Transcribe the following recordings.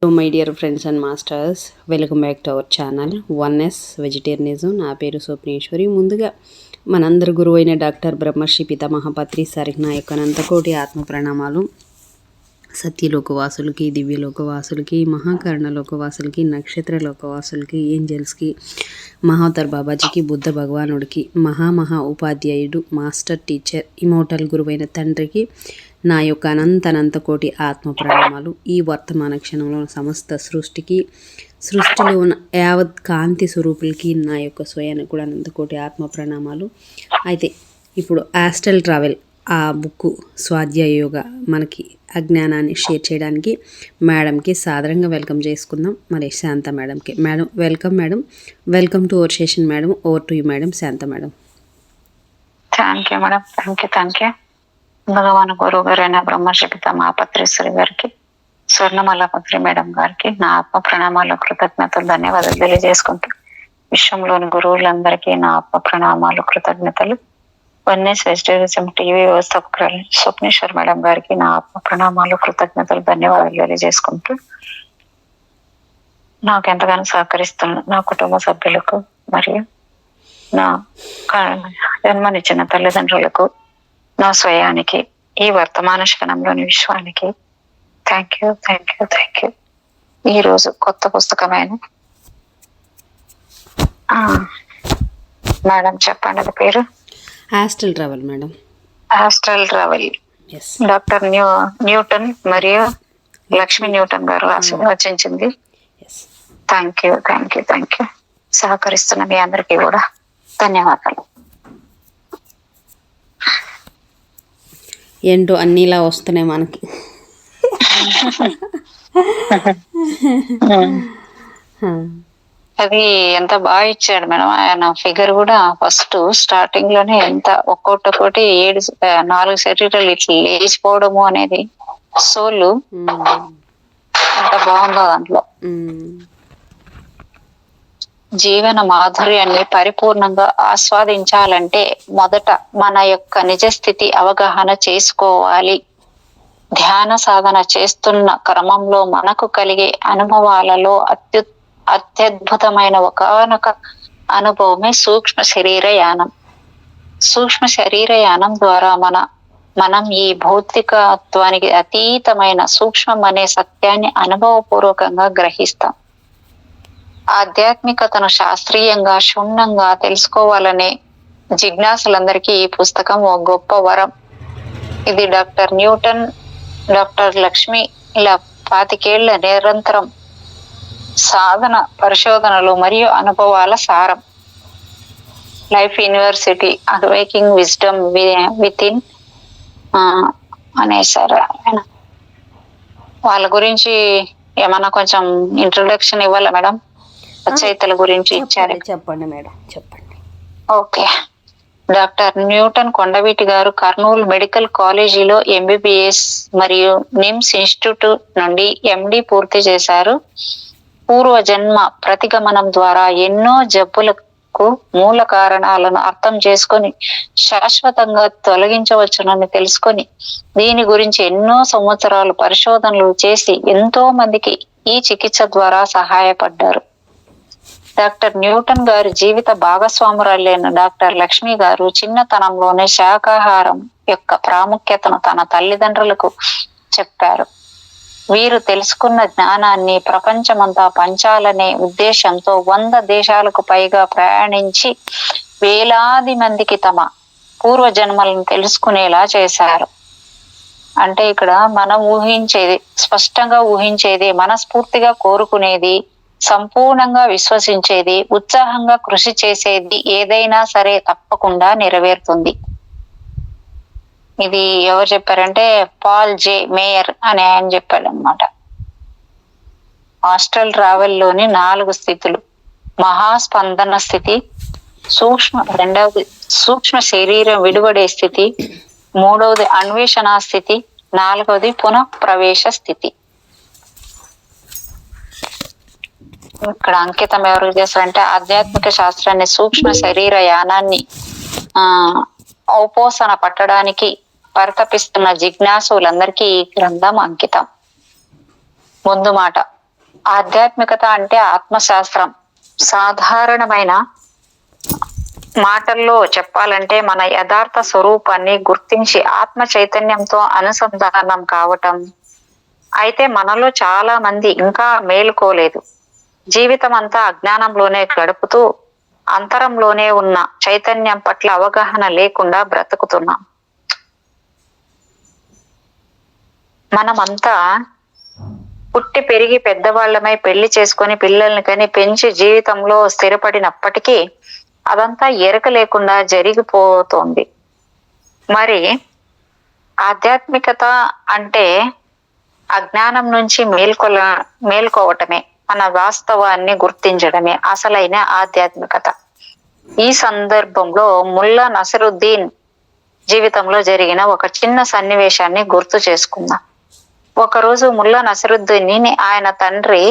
Hello my dear friends and masters, welcome back to our channel 1S vegetarianism. నా పేరు స్వప్నేశ్వరి. ముందుగా మనందరి గురువు అయిన డాక్టర్ బ్రహ్మర్షి పితామహ పత్రి సారికి నా యొక్క అనంతకోటి ఆత్మ ప్రణామాలు. సత్యలోకవాసులకి, దివ్యలోకవాసులకి, మహాకర్ణలోకవాసులకి, నక్షత్ర లోకవాసులకి, ఏంజల్స్కి, మహావతార్ బాబాజీకి, బుద్ధ భగవానుడికి, మహా ఉపాధ్యాయుడు, మాస్టర్ టీచర్, ఇమోటల్ గురువైన తండ్రికి నా యొక్క అనంత కోటి ఆత్మ ప్రణామాలు. ఈ వర్తమాన క్షణంలో సమస్త సృష్టిలో ఉన్న యావత్ కాంతి స్వరూపులకి నా యొక్క స్వయానికి కూడా అనంతకోటి ఆత్మ ప్రణామాలు. అయితే ఇప్పుడు ఆస్ట్రల్ ట్రావెల్ ఆ బుక్ స్వాధ్యాయ యోగ మనకి అజ్ఞానాన్ని షేర్ చేయడానికి మేడంకి సాదరంగా వెల్కమ్ చేసుకుందాం. మరి శాంత మేడంకి. Madam welcome. Madam welcome to our session. Madam over to you madam. Shanta madam. Thank you madam. Thank you. భగవాన్ గురువు గారైన బ్రహ్మర్షి పితామహ పత్రిశ్రీ గారికి, స్వర్ణమాల పత్రి మేడం గారికి నా ఆత్మ ప్రణామాలు, కృతజ్ఞతలు, ధన్యవాదాలు తెలియజేసుకుంటూ విశ్వంలోని గురువులందరికీ నా ఆత్మ ప్రణామాలు, కృతజ్ఞతలు. 1S వెజిటేరియనిజం టీవీ వ్యవస్థాపకురాలు స్వప్నేశ్వర్ మేడం గారికి నా ఆత్మ ప్రణామాలు, కృతజ్ఞతలు, ధన్యవాదాలు తెలియజేసుకుంటూ నాకు ఎంతగానో సహకరిస్తున్న నా కుటుంబ సభ్యులకు మరియు నా జన్మనిచ్చిన తల్లిదండ్రులకు, నా స్వయానికి, ఈ వర్తమాన క్షణంలోని విశ్వానికి థ్యాంక్ యూ. ఈరోజు కొత్త పుస్తకమైన మేడం చెప్పండి అది పేరు. Astral travel madam. Astral travel doctor Newton మరియు లక్ష్మీ న్యూటన్ గారు రచించింది. Thank you. సహకరిస్తున్న మీ అందరికీ కూడా ధన్యవాదాలు. ఏంటో అన్నీ ఇలా వస్తున్నాయి మనకి. అది ఎంత బాగా ఇచ్చాడు మేడం. ఆయన ఫిగర్ కూడా ఫస్ట్ స్టార్టింగ్ లోనే ఎంత ఒక్కొక్కటి 4 శరీరాలు ఇట్లా లేచిపోవడము అనేది సోలు ఎంత బాగుందో దాంట్లో. జీవన మాధుర్యాన్ని పరిపూర్ణంగా ఆస్వాదించాలంటే మొదట మన యొక్క నిజస్థితి అవగాహన చేసుకోవాలి. ధ్యాన సాధన చేస్తున్న క్రమంలో మనకు కలిగే అనుభవాలలో అత్యద్భుతమైన ఒకనొక అనుభవమే సూక్ష్మ శరీర యానం. సూక్ష్మ శరీర యానం ద్వారా మనం ఈ భౌతికత్వానికి అతీతమైన సూక్ష్మం అనే సత్యాన్ని అనుభవపూర్వకంగా గ్రహిస్తాం. ఆధ్యాత్మికతను శాస్త్రీయంగా క్షుణ్ణంగా తెలుసుకోవాలనే జిజ్ఞాసులందరికీ ఈ పుస్తకం ఓ గొప్ప వరం. ఇది డాక్టర్ న్యూటన్, డాక్టర్ లక్ష్మి ఇలా 25 ఏళ్ల నిరంతరం సాధన, పరిశోధనలు మరియు అనుభవాల సారం. Life university awaking wisdom within అనేసారు. వాళ్ళ గురించి ఏమన్నా కొంచెం ఇంట్రొడక్షన్ ఇవ్వాలా మేడం? రచయితల గురించి ఇచ్చారు. చెప్పండి మేడం, చెప్పండి. ఓకే. డాక్టర్ న్యూటన్ కొండవీటి గారు కర్నూలు మెడికల్ కాలేజీలో MBBS మరియు నిమ్స్ ఇన్స్టిట్యూట్ నుండి MD పూర్తి చేశారు. పూర్వజన్మ ప్రతిగమనం ద్వారా ఎన్నో జబ్బులకు మూల కారణాలను అర్థం చేసుకొని శాశ్వతంగా తొలగించవచ్చునని తెలుసుకొని దీని గురించి ఎన్నో సంవత్సరాలు పరిశోధనలు చేసి ఎంతో మందికి ఈ చికిత్స ద్వారా సహాయపడ్డారు. డాక్టర్ న్యూటన్ గారి జీవిత భాగస్వామురాలైన డాక్టర్ లక్ష్మి గారు చిన్నతనంలోనే శాకాహారం యొక్క ప్రాముఖ్యతను తన తల్లిదండ్రులకు చెప్పారు. వీరు తెలుసుకున్న జ్ఞానాన్ని ప్రపంచమంతా పంచాలనే ఉద్దేశంతో 100 దేశాలకు పైగా ప్రయాణించి వేలాది మందికి తమ పూర్వజన్మలను తెలుసుకునేలా చేశారు. అంటే ఇక్కడ మనం స్పష్టంగా ఊహించేది, మనస్ఫూర్తిగా కోరుకునేది, సంపూర్ణంగా విశ్వసించేది, ఉత్సాహంగా కృషి చేసేది ఏదైనా సరే తప్పకుండా నెరవేరుతుంది. ఇది ఎవరు చెప్పారంటే పాల్ జే మేయర్ అని ఆయన చెప్పాడు అనమాట. ఆస్ట్రల్ ట్రావెల్లోని 4 స్థితులు: మహాస్పందన స్థితి, రెండవది సూక్ష్మ శరీరం విడిపడే స్థితి, 3వది అన్వేషణ స్థితి, 4వది పునః ప్రవేశ స్థితి. ఇక్కడ అంకితం ఎవరు చేస్తారంటే ఆధ్యాత్మిక శాస్త్రాన్ని, సూక్ష్మ శరీర యానాన్ని ఔపోసన పట్టడానికి పరితపిస్తున్న జిజ్ఞాసులందరికీ ఈ గ్రంథం అంకితం. ముందు మాట: ఆధ్యాత్మికత అంటే ఆత్మశాస్త్రం. సాధారణమైన మాటల్లో చెప్పాలంటే మన యథార్థ స్వరూపాన్ని గుర్తించి ఆత్మ చైతన్యంతో అనుసంధానం కావటం. అయితే మనలో చాలా మంది ఇంకా మేలుకోలేదు. జీవితం అంతా అజ్ఞానంలోనే గడుపుతూ అంతరంలోనే ఉన్న చైతన్యం పట్ల అవగాహన లేకుండా బ్రతుకుతున్నాం. మనమంతా పుట్టి పెరిగి పెద్దవాళ్ళమై పెళ్లి చేసుకొని పిల్లల్ని కని పెంచి జీవితంలో స్థిరపడినప్పటికీ అదంతా ఎరక లేకుండా జరిగిపోతోంది. మరి ఆధ్యాత్మికత అంటే అజ్ఞానం నుంచి మేల్కోవటమే, మన వాస్తవాన్ని గుర్తించడమే అసలైన ఆధ్యాత్మికత. ఈ సందర్భంలో ముల్లా నసరుద్దీన్ జీవితంలో జరిగిన ఒక చిన్న సన్నివేశాన్ని గుర్తు చేసుకుందాం. ఒకరోజు ముల్లా నసరుద్దీన్ని ఆయన తండ్రి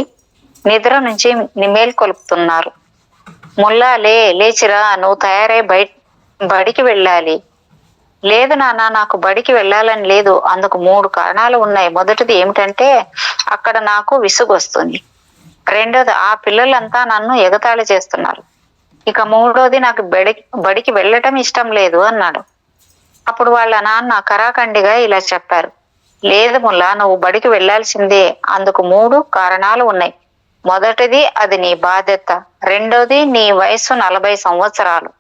నిద్ర నుంచి మేల్కొల్పుతున్నారు. ముల్లా లేచిరా, నువ్వు తయారై బడికి వెళ్ళాలి. లేదు నాన్న, నాకు బడికి వెళ్ళాలని లేదు. అందుకు 3 కారణాలు ఉన్నాయి. మొదటిది ఏమిటంటే అక్కడ నాకు విసుగు వస్తుంది. రెండోది ఆ పిల్లలంతా నన్ను ఎగతాళి చేస్తున్నారు. ఇక మూడోది నాకు బడికి వెళ్ళటం ఇష్టం లేదు అన్నాడు. అప్పుడు వాళ్ళ నాన్న కరాఖండిగా ఇలా చెప్పారు, లేదు ముల్లా, నువ్వు బడికి వెళ్ళాల్సిందే. అందుకు 3 కారణాలు ఉన్నాయి. మొదటిది అది నీ బాధ్యత. రెండోది నీ వయసు 40 సంవత్సరాలు.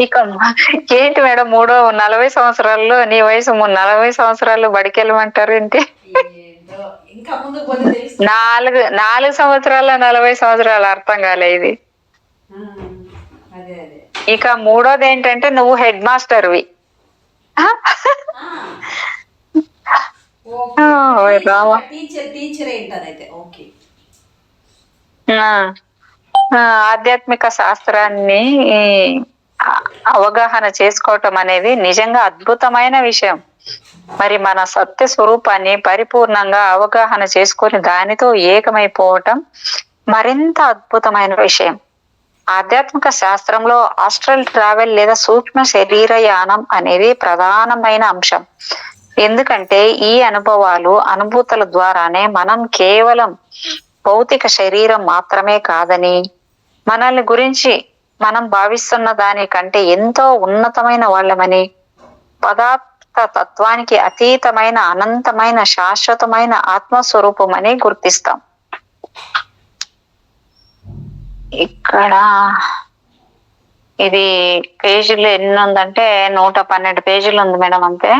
ఇక ఏంటి మేడం, 40 సంవత్సరాల్లో నీ వయసు 40 సంవత్సరాలు బడికి వెళ్ళమంటారు ఏంటి? 4 సంవత్సరాల 40 సంవత్సరాలు అర్థం కాలే ఇది. ఇక మూడోది ఏంటంటే నువ్వు హెడ్ మాస్టర్వి. ఆధ్యాత్మిక శాస్త్రాన్ని అవగాహన చేసుకోవటం అనేది నిజంగా అద్భుతమైన విషయం. మరి మన సత్య స్వరూపాన్ని పరిపూర్ణంగా అవగాహన చేసుకొని దానితో ఏకమైపోవటం మరింత అద్భుతమైన విషయం. ఆధ్యాత్మిక శాస్త్రంలో ఆస్ట్రల్ ట్రావెల్ లేదా సూక్ష్మ శరీర యానం అనేది ప్రధానమైన అంశం. ఎందుకంటే ఈ అనుభూతుల ద్వారానే మనం కేవలం భౌతిక శరీరం మాత్రమే కాదని, మనల్ని గురించి మనం భావిస్తున్న దానికంటే ఎంతో ఉన్నతమైన వాళ్ళమని, పదార్థ తత్వానికి అతీతమైన అనంతమైన శాశ్వతమైన ఆత్మస్వరూపం అని గుర్తిస్తాం. ఇక్కడ ఇది పేజీలు ఎన్ని ఉందంటే 112 పేజీలు ఉంది మేడం, అంతే.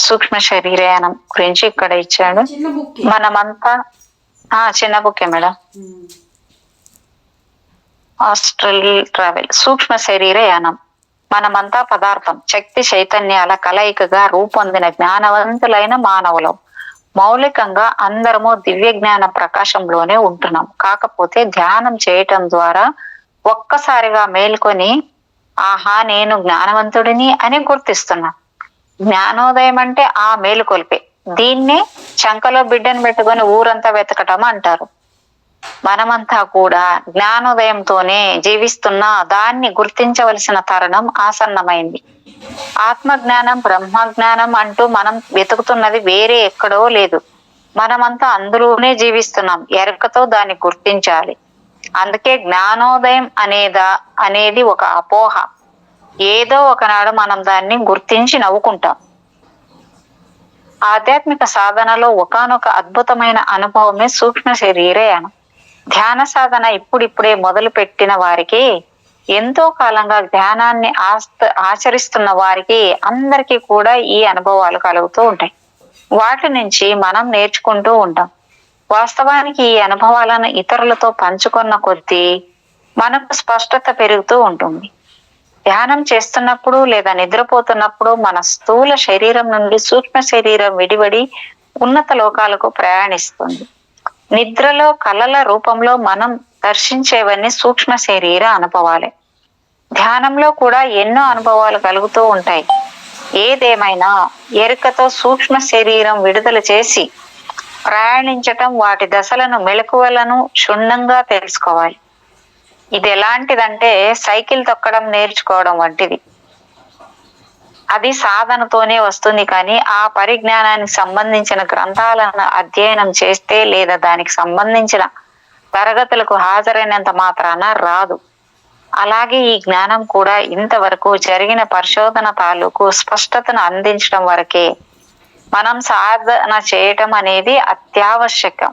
సూక్ష్మ శరీరయానం గురించి ఇక్కడ ఇచ్చాడు. మనమంతా చిన్న బుక్కే మేడం. ఆస్ట్రల్ ట్రావెల్ సూక్ష్మ శరీరయానం. మనమంతా పదార్థం, శక్తి, చైతన్యాల కలయికగా రూపొందిన జ్ఞానవంతులైన మానవులం. మౌలికంగా అందరము దివ్య జ్ఞాన ప్రకాశంలోనే ఉంటున్నాం. కాకపోతే ధ్యానం చేయటం ద్వారా ఒక్కసారిగా మేల్కొని ఆహా నేను జ్ఞానవంతుడిని అని గుర్తిస్తున్నా. జ్ఞానోదయం అంటే ఆ మేలుకొల్పే. దీన్నే చంకలో బిడ్డను పెట్టుకొని ఊరంతా వెతకటం అంటారు. మనమంతా కూడా జ్ఞానోదయంతోనే జీవిస్తున్నా దాన్ని గుర్తించవలసిన తరుణం ఆసన్నమైంది. ఆత్మజ్ఞానం, బ్రహ్మజ్ఞానం అంటూ మనం వెతుకుతున్నది వేరే ఎక్కడో లేదు. మనమంతా అందులోనే జీవిస్తున్నాం. ఎరకతో దాన్ని గుర్తించాలి. అందుకే జ్ఞానోదయం అనేది ఒక అపోహ. ఏదో ఒకనాడు మనం దాన్ని గుర్తించి నవ్వుకుంటాం. ఆధ్యాత్మిక సాధనలో ఒకానొక అద్భుతమైన అనుభవమే సూక్ష్మ శరీరయానం. ధ్యాన సాధన ఇప్పుడిప్పుడే మొదలు పెట్టిన వారికి, ఎంతో కాలంగా ధ్యానాన్ని ఆచరిస్తున్న వారికి అందరికీ కూడా ఈ అనుభవాలు కలుగుతూ ఉంటాయి. వాటి నుంచి మనం నేర్చుకుంటూ ఉంటాం. వాస్తవానికి ఈ అనుభవాలను ఇతరులతో పంచుకున్న కొద్దీ మనకు స్పష్టత పెరుగుతూ ఉంటుంది. ధ్యానం చేస్తున్నప్పుడు లేదా నిద్రపోతున్నప్పుడు మన స్థూల శరీరం నుండి సూక్ష్మ శరీరం విడివడి ఉన్నత లోకాలకు ప్రయాణిస్తుంది. నిద్రలో కలల రూపంలో మనం దర్శించేవన్నీ సూక్ష్మ శరీర అనుభవాలే. ధ్యానంలో కూడా ఎన్నో అనుభవాలు కలుగుతూ ఉంటాయి. ఏదేమైనా ఎరుకతో సూక్ష్మ శరీరం విడుదల చేసి ప్రయాణించటం, వాటి దశలను, మెలకువలను క్షుణ్ణంగా తెలుసుకోవాలి. ఇది ఎలాంటిదంటే సైకిల్ తొక్కడం నేర్చుకోవడం వంటిది. అది సాధనతోనే వస్తుంది. కానీ ఆ పరిజ్ఞానానికి సంబంధించిన గ్రంథాలను అధ్యయనం చేస్తే లేదా దానికి సంబంధించిన తరగతులకు హాజరైనంత మాత్రాన రాదు. అలాగే ఈ జ్ఞానం కూడా ఇంతవరకు జరిగిన పరిశోధన తాలూకు స్పష్టతను అందించడం వరకే. మనం సాధన చేయటం అనేది అత్యావశ్యకం.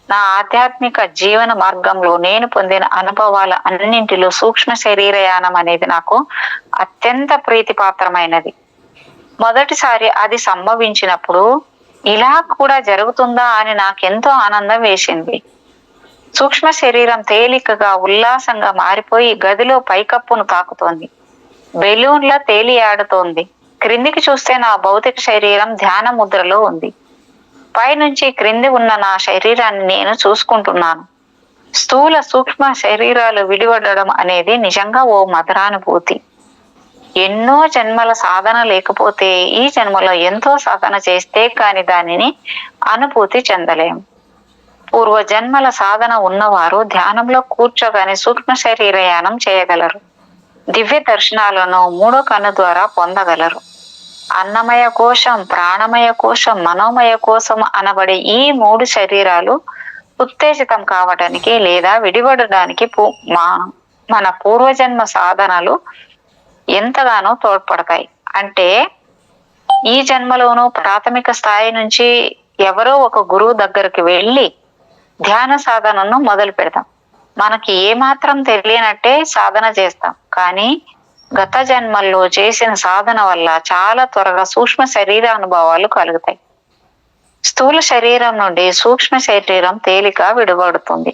నా ఆధ్యాత్మిక జీవన మార్గంలో నేను పొందిన అనుభవాల అన్నింటిలో సూక్ష్మ శరీరయానం అనేది నాకు అత్యంత ప్రీతిపాత్రమైనది. మొదటిసారి అది సంభవించినప్పుడు ఇలా కూడా జరుగుతుందా అని నాకెంతో ఆనందం వేసింది. సూక్ష్మ శరీరం తేలికగా ఉల్లాసంగా మారిపోయి గదిలో పైకప్పును తాకుతోంది. బెలూన్లా తేలియాడుతోంది. క్రిందికి చూస్తే నా భౌతిక శరీరం ధ్యాన ముద్రలో ఉంది. పైనుంచి క్రింది ఉన్న నా శరీరాన్ని నేను చూసుకుంటున్నాను. స్థూల సూక్ష్మ శరీరాలు విడివడడం అనేది నిజంగా ఓ మధురానుభూతి. ఎన్నో జన్మల సాధన లేకపోతే ఈ జన్మలో ఎంతో సాధన చేస్తే కాని దానిని అనుభూతి చెందలేం. పూర్వ జన్మల సాధన ఉన్నవారు ధ్యానంలో కూర్చోగానే సూక్ష్మ శరీరయానం చేయగలరు. దివ్య దర్శనాలను మూడో కన్ను ద్వారా పొందగలరు. అన్నమయ కోశం, ప్రాణమయ కోశం, మనోమయ కోశం అనబడే ఈ 3 శరీరాలు ఉత్తేజితం కావడానికి లేదా విడిపడడానికి మన పూర్వజన్మ సాధనలు ఎంతగానో తోడ్పడతాయి. అంటే ఈ జన్మలోనూ ప్రాథమిక స్థాయి నుంచి ఎవరో ఒక గురువు దగ్గరికి వెళ్ళి ధ్యాన సాధనను మొదలు పెడతాం. మనకి ఏమాత్రం తెలియనట్టే సాధన చేస్తాం. కానీ గత జన్మల్లో చేసిన సాధన వల్ల చాలా త్వరగా సూక్ష్మ శరీర అనుభవాలు కలుగుతాయి. స్థూల శరీరం నుండి సూక్ష్మ శరీరం తేలిక విడబడుతుంది.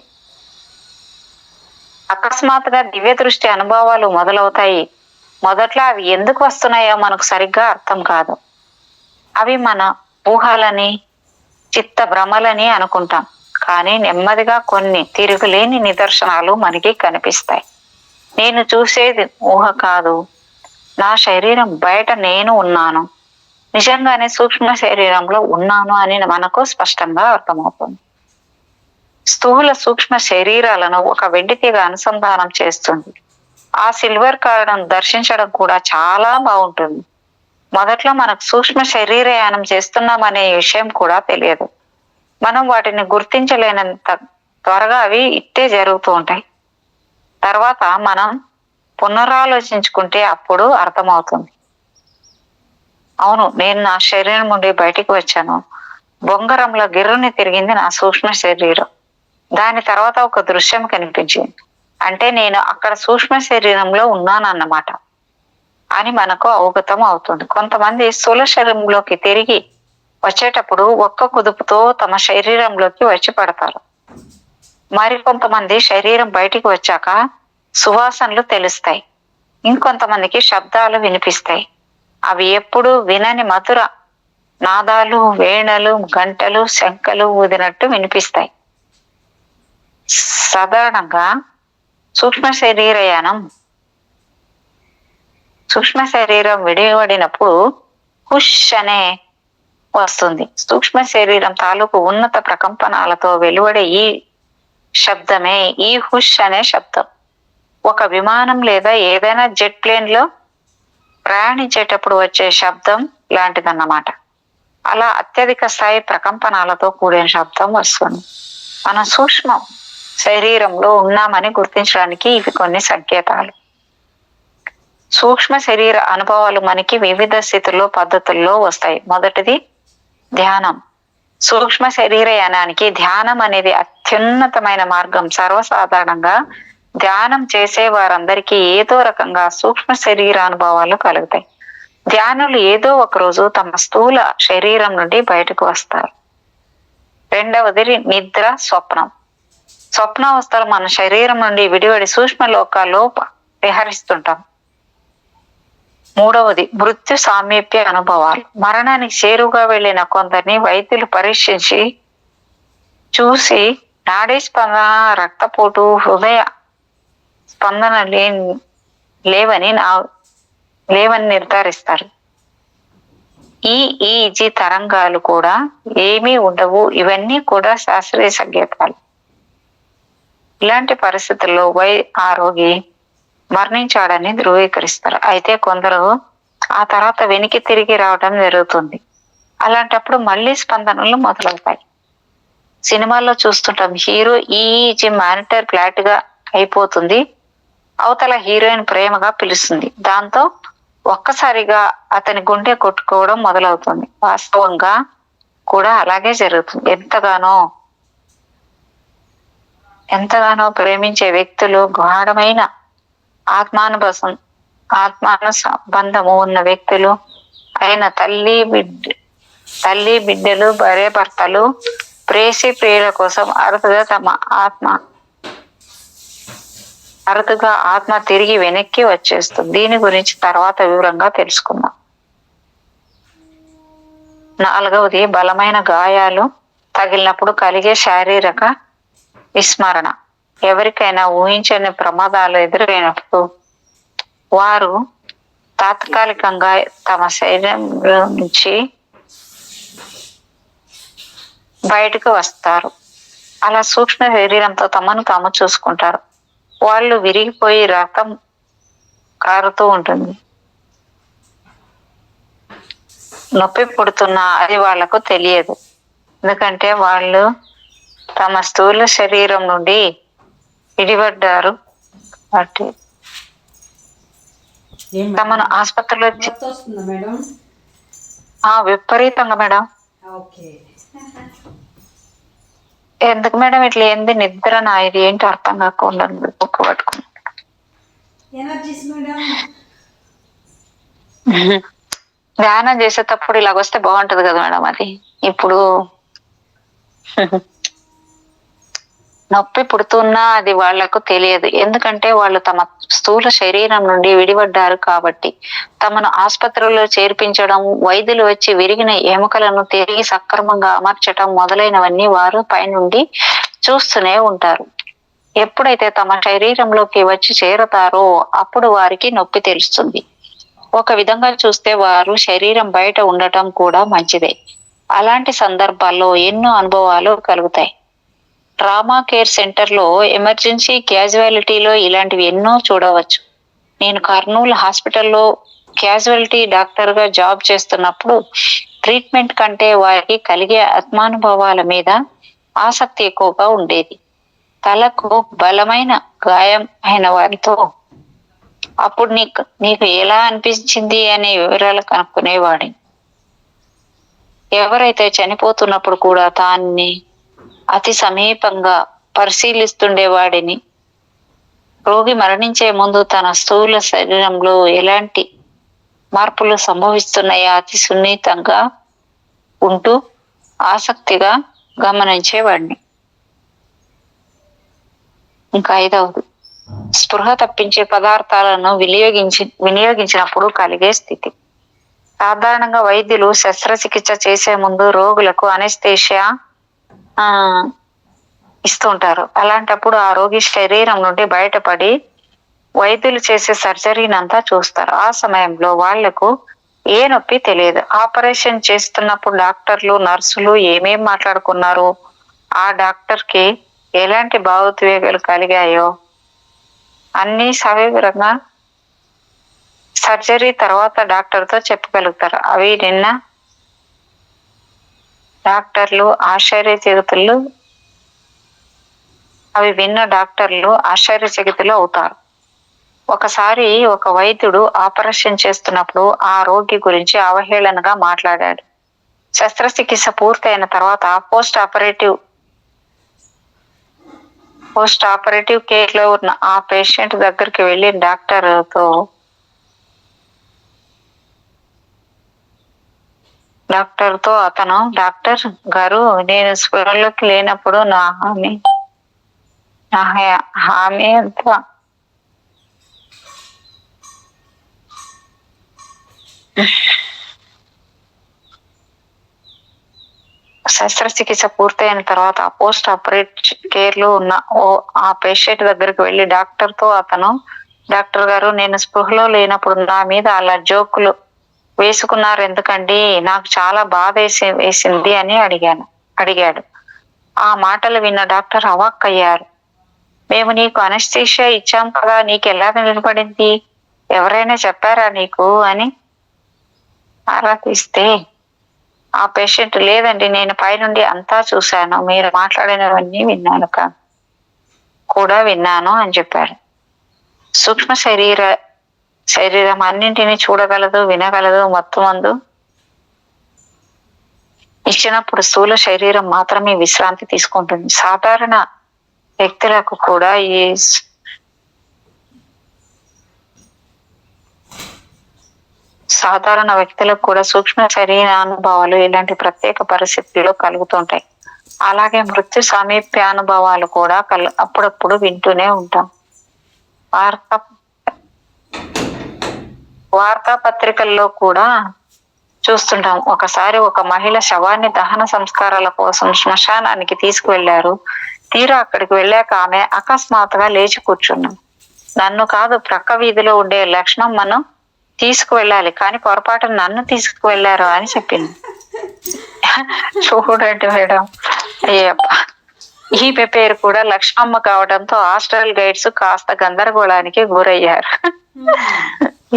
అకస్మాత్తుగా దివ్య దృష్టి అనుభవాలు మొదలవుతాయి. మొదట్లో అవి ఎందుకు వస్తున్నాయో మనకు సరిగ్గా అర్థం కాదు. అవి మన ఊహలని, చిత్త భ్రమలని అనుకుంటాం. కానీ నెమ్మదిగా కొన్ని తిరుగులేని నిదర్శనాలు మనకి కనిపిస్తాయి. నేను చూసేది ఊహ కాదు, నా శరీరం బయట నేను ఉన్నాను, నిజంగానే సూక్ష్మ శరీరంలో ఉన్నాను అని మనకు స్పష్టంగా అర్థమవుతుంది. స్థూల సూక్ష్మ శరీరాలను ఒక వెండితీగ అనుసంధానం చేస్తుంది. ఆ సిల్వర్ కార్డును దర్శించడం కూడా చాలా బాగుంటుంది. మొదట్లో మనకు సూక్ష్మ శరీరయానం చేస్తున్నామనే విషయం కూడా తెలియదు. మనం వాటిని గుర్తించలేనంత త్వరగా అవి ఇట్టే జరుగుతూ ఉంటాయి. తర్వాత మనం పునరాలోచించుకుంటే అప్పుడు అర్థమవుతుంది. అవును, నేను నా శరీరం నుండి బయటికి వచ్చాను. బొంగరంలో గిర్రుని తిరిగింది నా సూక్ష్మ శరీరం. దాని తర్వాత ఒక దృశ్యం కనిపించింది. అంటే నేను అక్కడ సూక్ష్మ శరీరంలో ఉన్నానన్నమాట అని మనకు అవగతం అవుతుంది. కొంతమంది స్థూల శరీరంలోకి తిరిగి వచ్చేటప్పుడు ఒక్క కుదుపుతో తమ శరీరంలోకి వచ్చి పడతారు. మరికొంతమంది శరీరం బయటికి వచ్చాక సువాసనలు తెలుస్తాయి. ఇంకొంతమందికి శబ్దాలు వినిపిస్తాయి. అవి ఎప్పుడు వినని మధుర నాదాలు, వేణలు, గంటలు, శంఖలు ఊదినట్టు వినిపిస్తాయి. సాధారణంగా సూక్ష్మ శరీరం విడివడినప్పుడు హుష్ అనే వస్తుంది. సూక్ష్మ శరీరం తాలూకు ఉన్నత ప్రకంపనాలతో వెలువడే ఈ శబ్దమే ఈ హుష్ అనే శబ్దం. ఒక విమానం లేదా ఏదైనా జెట్ ప్లేన్ లో ప్రయాణించేటప్పుడు వచ్చే శబ్దం లాంటిదన్నమాట. అలా అత్యధిక స్థాయి ప్రకంపనాలతో కూడిన శబ్దం వస్తుంది. మన సూక్ష్మ శరీరంలో ఉన్నామని గుర్తించడానికి ఇవి కొన్ని సంకేతాలు. సూక్ష్మ శరీర అనుభవాలు మనకి వివిధ స్థితుల్లో, పద్ధతుల్లో వస్తాయి. మొదటిది ధ్యానం. సూక్ష్మ శరీరయానానికి ధ్యానం అనేది అత్యున్నతమైన మార్గం. సర్వసాధారణంగా ధ్యానం చేసే వారందరికీ ఏదో రకంగా సూక్ష్మ శరీరానుభవాలు కలుగుతాయి. ధ్యానులు ఏదో ఒక రోజు తమ స్థూల శరీరం నుండి బయటకు వస్తారు. రెండవది నిద్ర, స్వప్నం. స్వప్నావస్థలో మన శరీరం నుండి విడివడి సూక్ష్మ లోకాల్లో విహరిస్తుంటాం. మూడవది మృత్యు సామీప్య అనుభవాలు. మరణానికి చేరువుగా వెళ్ళిన కొందరిని వైద్యులు పరీక్షించి చూసి నాడీ స్పందన, రక్తపోటు, హృదయ స్పందన లేవని నిర్ధారిస్తారు. ఈఈజీ తరంగాలు కూడా ఏమీ ఉండవు. ఇవన్నీ కూడా శాస్త్రీయ సంకేతాలు. ఇలాంటి పరిస్థితుల్లో ఆ రోగి మరణించాడని ధృవీకరిస్తారు. అయితే కొందరు ఆ తర్వాత వెనక్కి తిరిగి రావడం జరుగుతుంది. అలాంటప్పుడు మళ్ళీ స్పందనలు మొదలవుతాయి. సినిమాల్లో చూస్తుంటాం, హీరో ఈజీ మానిటర్ ఫ్లాట్ గా అయిపోతుంది, అవతల హీరోయిన్ ప్రేమగా పిలుస్తుంది. దాంతో ఒక్కసారిగా అతని గుండె కొట్టుకోవడం మొదలవుతుంది. వాస్తవంగా కూడా అలాగే జరుగుతుంది. ఎంతగానో ప్రేమించే వ్యక్తులు, గాఢమైన ఆత్మానుభవం ఆత్మానుబంధము ఉన్న వ్యక్తులు అయిన తల్లి బిడ్డలు, భార్య భర్తలు ప్రేసి ప్రియుల కోసం అరుదుగా ఆత్మ తిరిగి వెనక్కి వచ్చేస్తుంది. దీని గురించి తర్వాత వివరంగా తెలుసుకుందాం. 4వది, బలమైన గాయాలు తగిలినప్పుడు కలిగే శారీరక విస్మరణ. ఎవరికైనా ఊహించని ప్రమాదాలు ఎదురైనప్పుడు వారు తాత్కాలికంగా తమ శరీరంలో నుంచి బయటకు వస్తారు. అలా సూక్ష్మ శరీరంతో తమను తాము చూసుకుంటారు. వాళ్ళు విరిగిపోయి రక్తం కారుతూ ఉంటుంది. నొప్పి పుడుతున్నా అది వాళ్లకు తెలియదు, ఎందుకంటే వాళ్ళు తమ స్థూల శరీరం నుండి విడిపడ్డారు. తమను ఆసుపత్రిలో విపరీతంగా మేడం. ఎందుకు మేడం ఇట్లా ఏంది నిద్ర నా ఇది ఏంటి అర్థం కాకుండా బుక్ పట్టుకున్నా. ధ్యానం చేసేటప్పుడు ఇలాగొస్తే బాగుంటది కదా మేడం. అది ఇప్పుడు నొప్పి పుడుతున్నా అది వాళ్లకు తెలియదు, ఎందుకంటే వాళ్ళు తమ స్థూల శరీరం నుండి విడిపడ్డారు కాబట్టి. తమను ఆసుపత్రిలో చేర్పించడం, వైద్యులు వచ్చి విరిగిన ఎముకలను తిరిగి సక్రమంగా అమర్చడం మొదలైనవన్నీ వారు పైనుండి చూస్తూనే ఉంటారు. ఎప్పుడైతే తమ శరీరంలోకి వచ్చి చేరతారో అప్పుడు వారికి నొప్పి తెలుస్తుంది. ఒక విధంగా చూస్తే వారు శరీరం బయట ఉండటం కూడా మంచిదే. అలాంటి సందర్భాల్లో ఎన్నో అనుభవాలు కలుగుతాయి. ట్రామా కేర్ సెంటర్ లో, ఎమర్జెన్సీ క్యాజువాలిటీలో ఇలాంటివి ఎన్నో చూడవచ్చు. నేను కర్నూలు హాస్పిటల్లో క్యాజువాలిటీ డాక్టర్ గా జాబ్ చేస్తున్నప్పుడు ట్రీట్మెంట్ కంటే వారికి కలిగే ఆత్మానుభవాల మీద ఆసక్తి ఎక్కువగా ఉండేది. తలకు బలమైన గాయం అయిన వారితో అప్పుడు నీకు ఎలా అనిపించింది అనే వివరాలు కనుక్కునేవాడిని. ఎవరైతే చనిపోతున్నప్పుడు కూడా దాన్ని అతి సమీపంగా పరిశీలిస్తుండేవాడిని. రోగి మరణించే ముందు తన స్థూల శరీరంలో ఎలాంటి మార్పులు సంభవిస్తున్నాయో అతి సున్నితంగా ఉంటూ ఆసక్తిగా గమనించేవాడిని. ఇంకా 5వది, స్పృహ తప్పించే పదార్థాలను వినియోగించినప్పుడు కలిగే స్థితి. సాధారణంగా వైద్యులు శస్త్రచికిత్స చేసే ముందు రోగులకు అనెస్థీషియా ఇస్తుంటారు. అలాంటప్పుడు ఆ రోగి శరీరం నుండి బయటపడి వైద్యులు చేసే సర్జరీని అంతా చూస్తారు. ఆ సమయంలో వాళ్లకు ఏ నొప్పి తెలియదు. ఆపరేషన్ చేస్తున్నప్పుడు డాక్టర్లు, నర్సులు ఏమేం మాట్లాడుకున్నారు, ఆ డాక్టర్ కి ఎలాంటి భావోద్వేగాలు కలిగాయో అన్ని సవివరంగా సర్జరీ తర్వాత డాక్టర్తో చెప్పగలుగుతారు. అవి నిన్న డాక్టర్లు ఆశ్చర్యచకితులు అవుతారు. ఒకసారి ఒక వైద్యుడు ఆపరేషన్ చేస్తున్నప్పుడు ఆ రోగి గురించి అవహేళనగా మాట్లాడాడు. శస్త్రచికిత్స పూర్తయిన తర్వాత పోస్ట్ ఆపరేటివ్ కేర్ లో ఉన్న ఆ పేషెంట్ దగ్గరికి వెళ్ళి డాక్టర్తో అతను, డాక్టర్ గారు, నేను స్పృహలోకి లేనప్పుడు నా హామీ అంతా శస్త్రచికిత్స పూర్తయిన తర్వాత పోస్ట్ ఆపరేటివ్ కేర్ లో ఉన్న ఆ పేషెంట్ దగ్గరికి వెళ్ళి డాక్టర్తో అతను, డాక్టర్ గారు, నేను స్పృహలో లేనప్పుడు నా మీద అలా జోకులు వేసుకున్నారు ఎందుకండి, నాకు చాలా బాధ వేసింది అని అడిగాడు. ఆ మాటలు విన్న డాక్టర్ అవాక్కయ్యారు. మేము నీకు అనెస్థీషియా ఇచ్చాం కదా, నీకు ఎలా నిలబడింది, ఎవరైనా చెప్పారా నీకు అని ఆరా తీస్తే ఆ పేషెంట్ లేదండి, నేను పైనుండి అంతా చూశాను, మీరు మాట్లాడినవన్నీ విన్నాను కూడా విన్నాను అని చెప్పారు. సూక్ష్మ శరీరం అన్నింటినీ చూడగలదు, వినగలదు. మొత్తం అందు ఇచ్చినప్పుడు స్థూల శరీరం మాత్రమే విశ్రాంతి తీసుకుంటుంది. సాధారణ వ్యక్తులకు కూడా సూక్ష్మ శరీరానుభవాలు ఇలాంటి ప్రత్యేక పరిస్థితుల్లో కలుగుతుంటాయి. అలాగే మృత్యు సమీప్యానుభవాలు కూడా అప్పుడప్పుడు వింటూనే ఉంటాం. వార్తాపత్రికల్లో కూడా చూస్తుంటాం. ఒకసారి ఒక మహిళ శవాన్ని దహన సంస్కారాల కోసం శ్మశానానికి తీసుకువెళ్లారు. తీరా అక్కడికి వెళ్ళాక ఆమె అకస్మాత్తుగా లేచి కూర్చున్నాం. నన్ను కాదు, ప్రక్క వీధిలో ఉండే లక్ష్మమ్మను తీసుకువెళ్ళాలి, కానీ పొరపాటు నన్ను తీసుకువెళ్లారు అని చెప్పింది. చూడండి మేడం, ఈమె పేరు కూడా లక్ష్మమ్మ కావడంతో హాస్టల్ గైడ్స్ కాస్త గందరగోళానికి గురయ్యారు.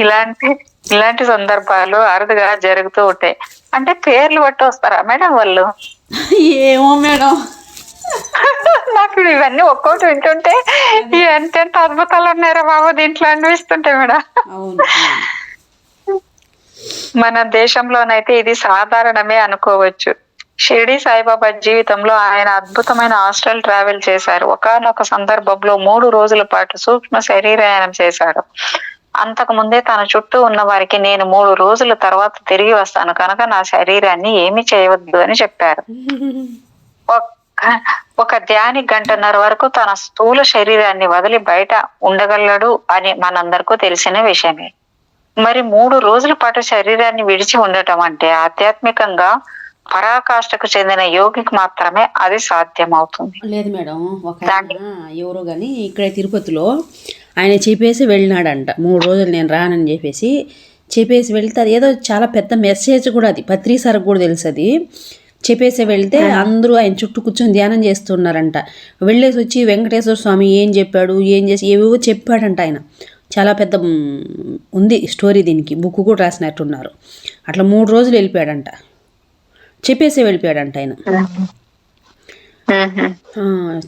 ఇలాంటి సందర్భాలు అరుదుగా జరుగుతూ ఉంటాయి. అంటే పేర్లు బట్టి వస్తారా మేడం వాళ్ళు? ఏమో మేడం, నాకు ఇవన్నీ ఒక్కోటి వింటుంటే ఎంత అద్భుతాలు ఉన్నారా బాబు దీంట్లో అనిపిస్తుంటాయి మేడం. మన దేశంలోనైతే ఇది సాధారణమే అనుకోవచ్చు. షిరిడి సాయిబాబా జీవితంలో ఆయన అద్భుతమైన హాస్టల్ ట్రావెల్ చేశారు. ఒకానొక సందర్భంలో 3 రోజుల పాటు సూక్ష్మ శరీరయానం చేశాడు. అంతకు ముందే తన చుట్టూ ఉన్న వారికి, నేను 3 రోజుల తర్వాత తిరిగి వస్తాను కనుక నా శరీరాన్ని ఏమి చేయవద్దు అని చెప్పారు. ఒక ధ్యాని 1.5 గంటల వరకు తన స్థూల శరీరాన్ని వదిలి బయట ఉండగలడు అని మనందరికీ తెలిసిన విషయమే. మరి 3 రోజుల పాటు శరీరాన్ని విడిచి ఉండటం అంటే ఆధ్యాత్మికంగా పరాకాష్ఠకు చెందిన యోగికి మాత్రమే అది సాధ్యమవుతుంది. లేదు మేడం, ఒక ఎవరో కానీ ఇక్కడ తిరుపతిలో ఆయన చెప్పేసి వెళ్ళినాడంట. 3 రోజులు నేను రానని చెప్పేసి వెళ్తే అది ఏదో చాలా పెద్ద మెసేజ్ కూడా, అది పత్రి సార్కి కూడా తెలుసు. అది చెప్పేసి వెళ్తే అందరూ ఆయన చుట్టూ కూర్చొని ధ్యానం చేస్తున్నారంట. వెళ్ళేసి వచ్చి వెంకటేశ్వర స్వామి ఏం చెప్పాడు, ఏం చేసి ఏవేవో చెప్పాడంట. ఆయన చాలా పెద్ద ఉంది స్టోరీ, దీనికి బుక్ కూడా రాసినట్టున్నారు. అట్లా 3 రోజులు వెళ్ళిపోయాడంట, చెప్పేసి వెళ్ళిపోయాడంట ఆయన.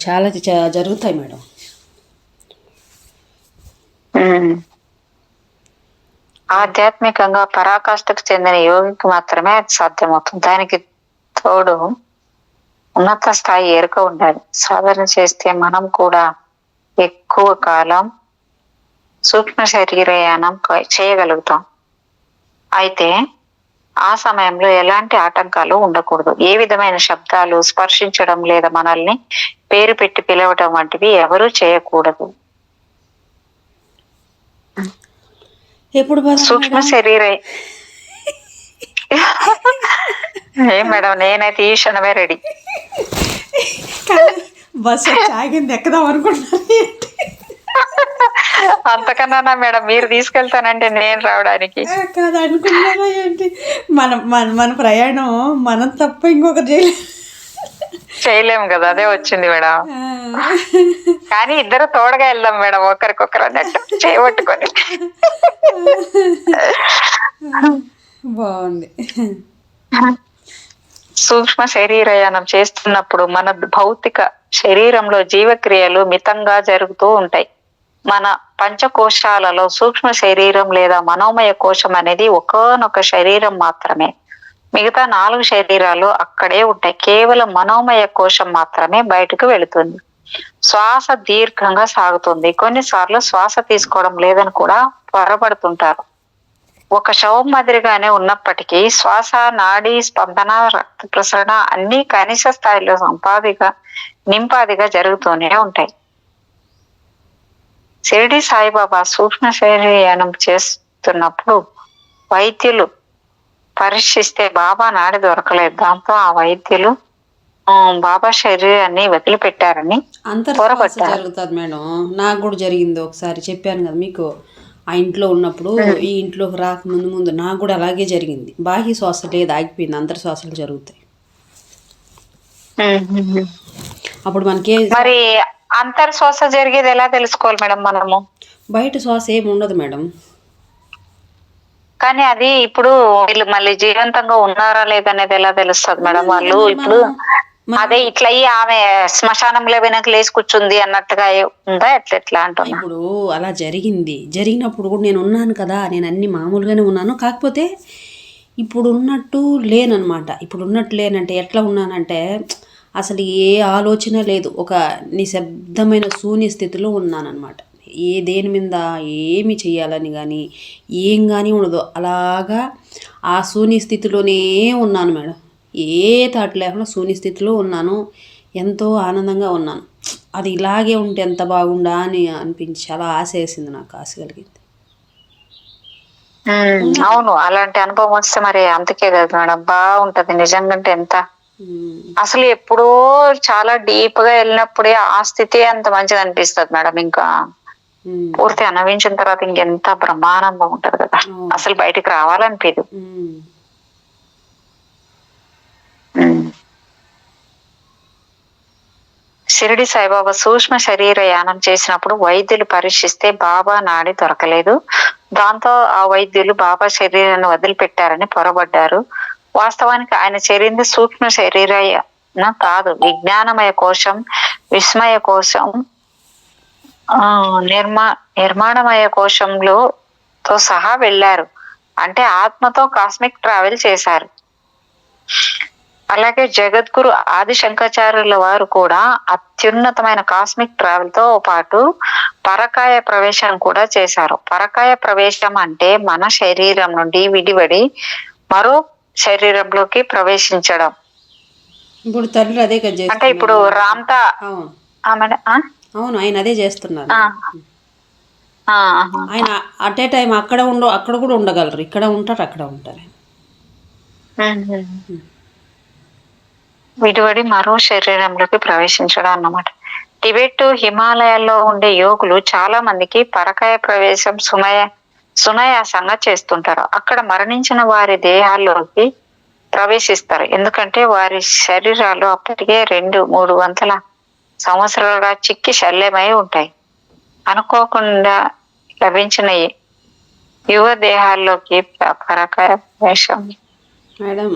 చాలా జరుగుతాయి మేడం. ఆధ్యాత్మికంగా పరాకాష్ఠకు చెందిన యోగికి మాత్రమే అది సాధ్యమవుతుంది. దానికి తోడు ఉన్నత స్థాయి ఎరుక ఉండాలి. సాధన చేస్తే మనం కూడా ఎక్కువ కాలం సూక్ష్మ శరీరయానం చేయగలుగుతాం. అయితే ఆ సమయంలో ఎలాంటి ఆటంకాలు ఉండకూడదు. ఏ విధమైన శబ్దాలు, స్పర్శించడం లేదా మనల్ని పేరు పెట్టి పిలవటం వంటివి ఎవరూ చేయకూడదు. ఎప్పుడు సూక్ష్మ ఏం మేడం, నేనైతే ఈ క్షణమే రెడీ. బస్సు ఆగింది, ఎక్కుదాం అనుకుంటున్నాను. అంతకన్నా మేడం మీరు తీసుకెళ్తానంటే నేను రావడానికి కాదు అనుకున్నారా ఏంటి? మన ప్రయాణం మనం తప్ప ఇంకొకరు చేయలేము కదా, అదే వచ్చింది మేడం. కానీ ఇద్దరు తోడుగా వెళ్దాం మేడం, ఒకరికొకరు అన్నట్టు చేయబట్టుకొని. బాగుంది. సూక్ష్మ శరీరయానం చేస్తున్నప్పుడు మన భౌతిక శరీరంలో జీవక్రియలు మితంగా జరుగుతూ ఉంటాయి. మన పంచకోశాలలో సూక్ష్మ శరీరం లేదా మనోమయ కోశం అనేది ఒకానొక శరీరం మాత్రమే. మిగతా 4 శరీరాలు అక్కడే ఉంటాయి. కేవలం మనోమయ కోశం మాత్రమే బయటకు వెళుతుంది. శ్వాస దీర్ఘంగా సాగుతుంది. కొన్నిసార్లు శ్వాస తీసుకోవడం లేదని కూడా త్వరపడుతుంటారు. ఒక శవం మాదిరిగానే ఉన్నప్పటికీ శ్వాస, నాడీ స్పందన, రక్త ప్రసరణ అన్ని కనీస స్థాయిలో నింపాదిగా జరుగుతూనే ఉంటాయి. షిరిడి సాయిబాబా సూక్ష్మ శరీరయానం చేస్తున్నప్పుడు వైద్యులు పరీక్షిస్తే బాబా నాడి దొరకలేదు. దాంతో ఆ వైద్యులు బాబా శరీరాన్ని వదిలిపెట్టారని జరుగుతుంది మేడం. నాకు కూడా జరిగింది ఒకసారి, చెప్పాను కదా మీకు. ఆ ఇంట్లో ఉన్నప్పుడు ఈ ఇంట్లోకి రాకముందు నాకు కూడా అలాగే జరిగింది. బాహ్య శ్వాస లేదు, ఆగిపోయింది. అంతర్ శ్వాసలు జరుగుతాయి. అప్పుడు మనకి మరి అంతర్ శ్వాస జరిగేది ఎలా తెలుసుకోవాలి మేడం మనము? బయట శ్వాస ఏమి ఉండదు మేడం. కానీ అది ఇప్పుడు వీళ్ళు మళ్ళీ జీవంతంగా ఉన్నారా లేదనేది ఎలా తెలుస్తుంది మేడం? ఉన్నది వాళ్ళు మరి ఇప్పుడు మనం అదే ఇట్లా అయ్యి ఆమె శ్మశానంలో వెనక లేచి కూర్చుంది అన్నట్టుగా ఉందా ఎట్లా అంటున్నా? ఇప్పుడు అలా జరిగినప్పుడు కూడా నేను ఉన్నాను కదా, నేను అన్ని మామూలుగానే ఉన్నాను. కాకపోతే ఇప్పుడు ఉన్నట్టు లేననమాట. ఇప్పుడు ఉన్నట్టు లేనంటే ఎట్లా ఉన్నానంటే అసలు ఏ ఆలోచన లేదు, ఒక నిశ్శబ్దమైన శూన్య స్థితిలో ఉన్నానన్నమాట. దేని మీద ఏమి చేయాలని కానీ ఏం కానీ ఉండదు. అలాగా ఆ శూన్య స్థితిలోనే ఉన్నాను మేడం. ఏ థాట్ లేకుండా శూన్య స్థితిలో ఉన్నాను. ఎంతో ఆనందంగా ఉన్నాను. అది ఇలాగే ఉంటే ఎంత బాగుండా అని అనిపించి చాలా ఆశ వేసింది, నాకు ఆశ కలిగింది. అవును, అలాంటి అనుభవం వస్తే మరి అందుకే కదా మేడం బాగుంటది నిజంగా. ఎంత అసలు ఎప్పుడో చాలా డీప్ గా వెళ్ళినప్పుడే ఆ స్థితి అంత మంచిది అనిపిస్తుంది మేడం. ఇంకా పూర్తి అనుభవించిన తర్వాత ఇంకెంత బ్రహ్మానందం ఉంటది కదా, అసలు బయటికి రావాలనిపించదు. షిరిడి సాయిబాబా సూక్ష్మ శరీర యానం చేసినప్పుడు వైద్యులు పరీక్షిస్తే బాబా నాడి దొరకలేదు. దాంతో ఆ వైద్యులు బాబా శరీరాన్ని వదిలిపెట్టారని పొరబడ్డారు. వాస్తవానికి ఆయన చేరింది సూక్ష్మ శరీర కాదు, విజ్ఞానమయ కోశం, విస్మయ కోశం, నిర్మాణమయ కోశంలో తో సహా వెళ్ళారు. అంటే ఆత్మతో కాస్మిక్ ట్రావెల్ చేశారు. అలాగే జగద్గురు ఆది శంకరాచార్యుల వారు కూడా అత్యున్నతమైన కాస్మిక్ ట్రావెల్ తో పాటు పరకాయ ప్రవేశం కూడా చేశారు. పరకాయ ప్రవేశం అంటే మన శరీరం నుండి విడివడి మరో శరీరంలోకి ప్రవేశించడం. ఇప్పుడు తండ్రి అదే కదా అంటే ఇప్పుడు రామ్తా అవును, ఆయన అదే చేస్తున్నారు. ఆయన అట్ ఏ టైం అక్కడ కూడా ఉండగలరు. ఇక్కడ ఉంటారు, అక్కడ ఉంటారు. విడివడి మరో శరీరంలోకి ప్రవేశించడం అన్నమాట. టిబెట్ హిమాలయాల్లో ఉండే యోగులు చాలా మందికి పరకాయ ప్రవేశం సునాయాసంగా చేస్తుంటారు. అక్కడ మరణించిన వారి దేహాల్లోకి ప్రవేశిస్తారు. ఎందుకంటే వారి శరీరాలు అప్పటికే 200-300 సంవత్సరాలుగా చిక్కి శల్యమై ఉంటాయి. అనుకోకుండా లభించిన యువ దేహాల్లోకి పరకాయ ప్రవేశం. మేడం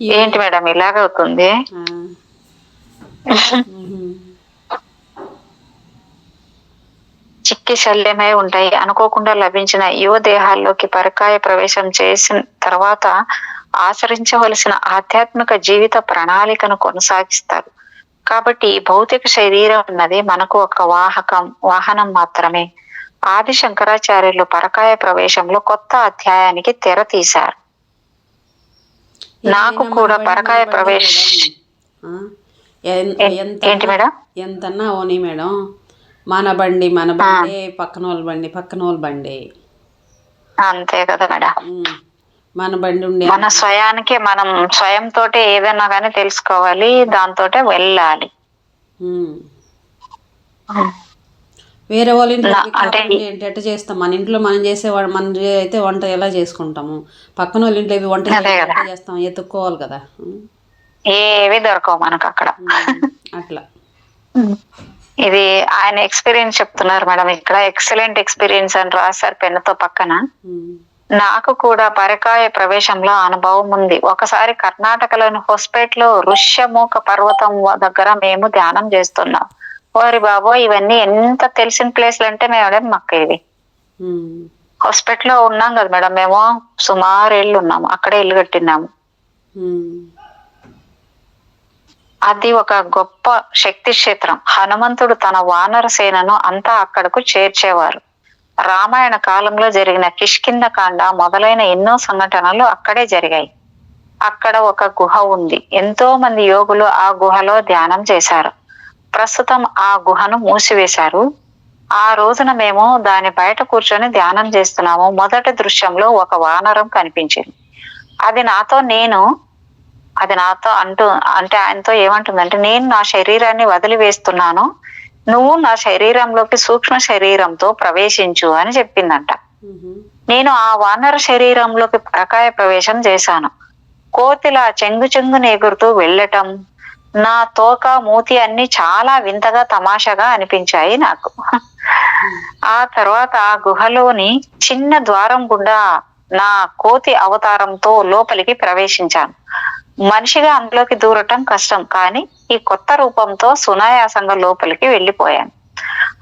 ఏంటి మేడం ఇలాగవుతుంది? చిక్కి శల్యమై ఉంటాయి. అనుకోకుండా లభించిన యువ దేహాల్లోకి పరకాయ ప్రవేశం చేసిన తర్వాత ఆచరించవలసిన ఆధ్యాత్మిక జీవిత ప్రణాళికను కొనసాగిస్తారు. కాబట్టి భౌతిక శరీరం అన్నది మనకు ఒక వాహనం మాత్రమే. ఆది శంకరాచార్యులు పరకాయ ప్రవేశంలో కొత్త అధ్యాయానికి తెర తీశారు. నాకు కూడా పరకాయ ఏంటి మేడం? ఎంతన్నా ఓని మేడం, మన బండి పక్కన వాళ్ళ బండి అంతే కదా మేడం. మన బండి ఉండే మన స్వయానికి మనం స్వయంతో ఏదైనా కానీ తెలుసుకోవాలి, దాంతో వెళ్ళాలి. వేరే వాళ్ళ ఇంట్లో అంటే ఎట్ట చేస్తాం? మన ఇంట్లో మనం చేసేవాడు మన అయితే వంట ఎలా చేసుకుంటాము? పక్కన వాళ్ళ ఇంట్లో వంట చేస్తాం, ఎత్తుక్కోవాలి కదా. ఏవి దొరకవు మనకు అక్కడ. అట్లా ఇది ఆయన ఎక్స్పీరియన్స్ చెప్తున్నారు మేడం. ఇక్కడ ఎక్సలెంట్ ఎక్స్పీరియన్స్ అని రాశారు పెన్నుతో పక్కన. నాకు కూడా పరకాయ ప్రవేశంలో అనుభవం ఉంది. ఒకసారి కర్ణాటకలోని హొస్పేట్లో ఋష్యమూక పర్వతం దగ్గర మేము ధ్యానం చేస్తున్నాం. ఓరి బాబో, ఇవన్నీ ఎంత తెలిసిన ప్లేస్లు అంటే మేడం మాకు ఇవి. హాస్పిటల్లో ఉన్నాం కదా మేడం, మేము సుమారు ఏళ్ళు ఉన్నాము అక్కడే, ఇల్లు కట్టినాము. అది ఒక గొప్ప శక్తి క్షేత్రం. హనుమంతుడు తన వానర సేనను అంతా అక్కడకు చేర్చేవారు. రామాయణ కాలంలో జరిగిన కిష్కింద కాండ మొదలైన ఎన్నో సంఘటనలు అక్కడే జరిగాయి. అక్కడ ఒక గుహ ఉంది. ఎంతో మంది యోగులు ఆ గుహలో ధ్యానం చేశారు. ప్రస్తుతం ఆ గుహను మూసివేశారు. ఆ రోజున మేము దాని బయట కూర్చొని ధ్యానం చేస్తున్నాము. మొదటి దృశ్యంలో ఒక వానరం కనిపించింది. అది నాతో అంటే ఆయనతో ఏమంటుందంటే, నేను నా శరీరాన్ని వదిలివేస్తున్నాను, నువ్వు నా శరీరంలోకి సూక్ష్మ శరీరంతో ప్రవేశించు అని చెప్పిందంట. నేను ఆ వానర శరీరంలోకి పరకాయ ప్రవేశం చేశాను. కోతిలా చెంగుని ఎగురుతూ వెళ్ళటం, నా తోక మూతి అన్ని చాలా వింతగా తమాషాగా అనిపించాయి నాకు. ఆ తర్వాత ఆ గుహలోని చిన్న ద్వారం గుండా నా కోతి అవతారంతో లోపలికి ప్రవేశించాను. మనిషిగా అందులోకి దూరటం కష్టం, కానీ ఈ కొత్త రూపంతో సునాయాసంగా లోపలికి వెళ్ళిపోయాను.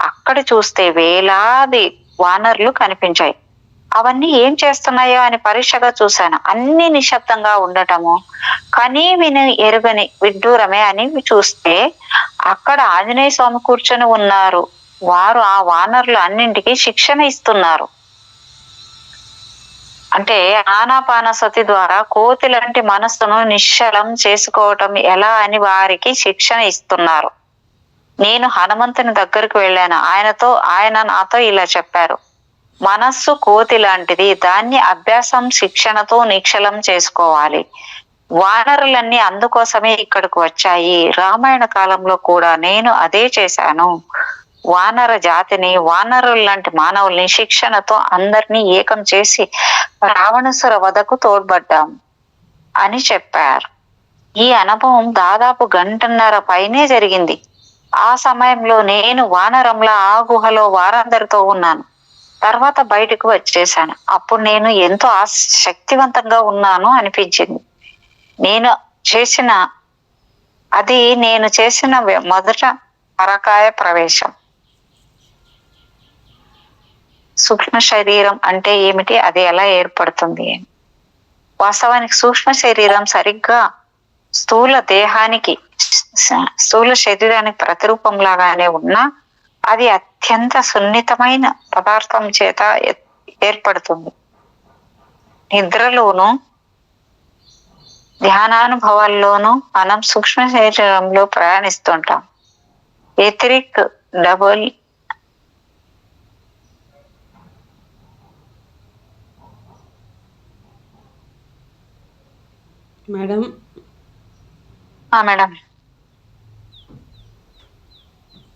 అక్కడ చూస్తే వేలాది వానర్లు కనిపించాయి. అవన్నీ ఏం చేస్తున్నాయో అని పరీక్షగా చూశాను. అన్ని నిశ్శబ్దంగా ఉండటము, కనీ విని ఎరుగని విడ్డూరమే అని చూస్తే అక్కడ ఆంజనేయ స్వామి కూర్చొని ఉన్నారు. వారు ఆ వానరులు అన్నింటికి శిక్షణ ఇస్తున్నారు. అంటే ఆనాపానసతి ద్వారా కోతి లాంటి మనస్సును నిశ్చలం చేసుకోవటం ఎలా అని వారికి శిక్షణ ఇస్తున్నారు. నేను హనుమంతుని దగ్గరకు వెళ్ళాను. ఆయన నాతో ఇలా చెప్పారు: మనస్సు కోతి లాంటిది, దాన్ని అభ్యాసం శిక్షణతో నిశ్చలం చేసుకోవాలి. వానరులన్నీ అందుకోసమే ఇక్కడికి వచ్చాయి. రామాయణ కాలంలో కూడా నేను అదే చేశాను. వానర జాతిని, వానరుల లాంటి మానవుల్ని శిక్షణతో అందరినీ ఏకం చేసి రావణాసుర వధకు తోడ్పడ్డాం అని చెప్పారు. ఈ అనుభవం దాదాపు గంటన్నర పైనే జరిగింది. ఆ సమయంలో నేను వానరంలా ఆ గుహలో వారందరితో ఉన్నాను. తర్వాత బయటకు వచ్చేసాను. అప్పుడు నేను ఎంతో శక్తివంతంగా ఉన్నాను అనిపించింది. నేను చేసిన మొదట పరకాయ ప్రవేశం. సూక్ష్మ శరీరం అంటే ఏమిటి, అది ఎలా ఏర్పడుతుంది అని. వాస్తవానికి సూక్ష్మ శరీరం సరిగ్గా స్థూల శరీరానికి ప్రతిరూపం లాగానే ఉన్నా అది అత్యంత సున్నితమైన పదార్థం చేత ఏర్పడుతుంది. నిద్రలోను ధ్యానానుభవాల్లోనూ మనం సూక్ష్మ శరీరంలో ప్రయాణిస్తుంటాం. Etheric double madam madam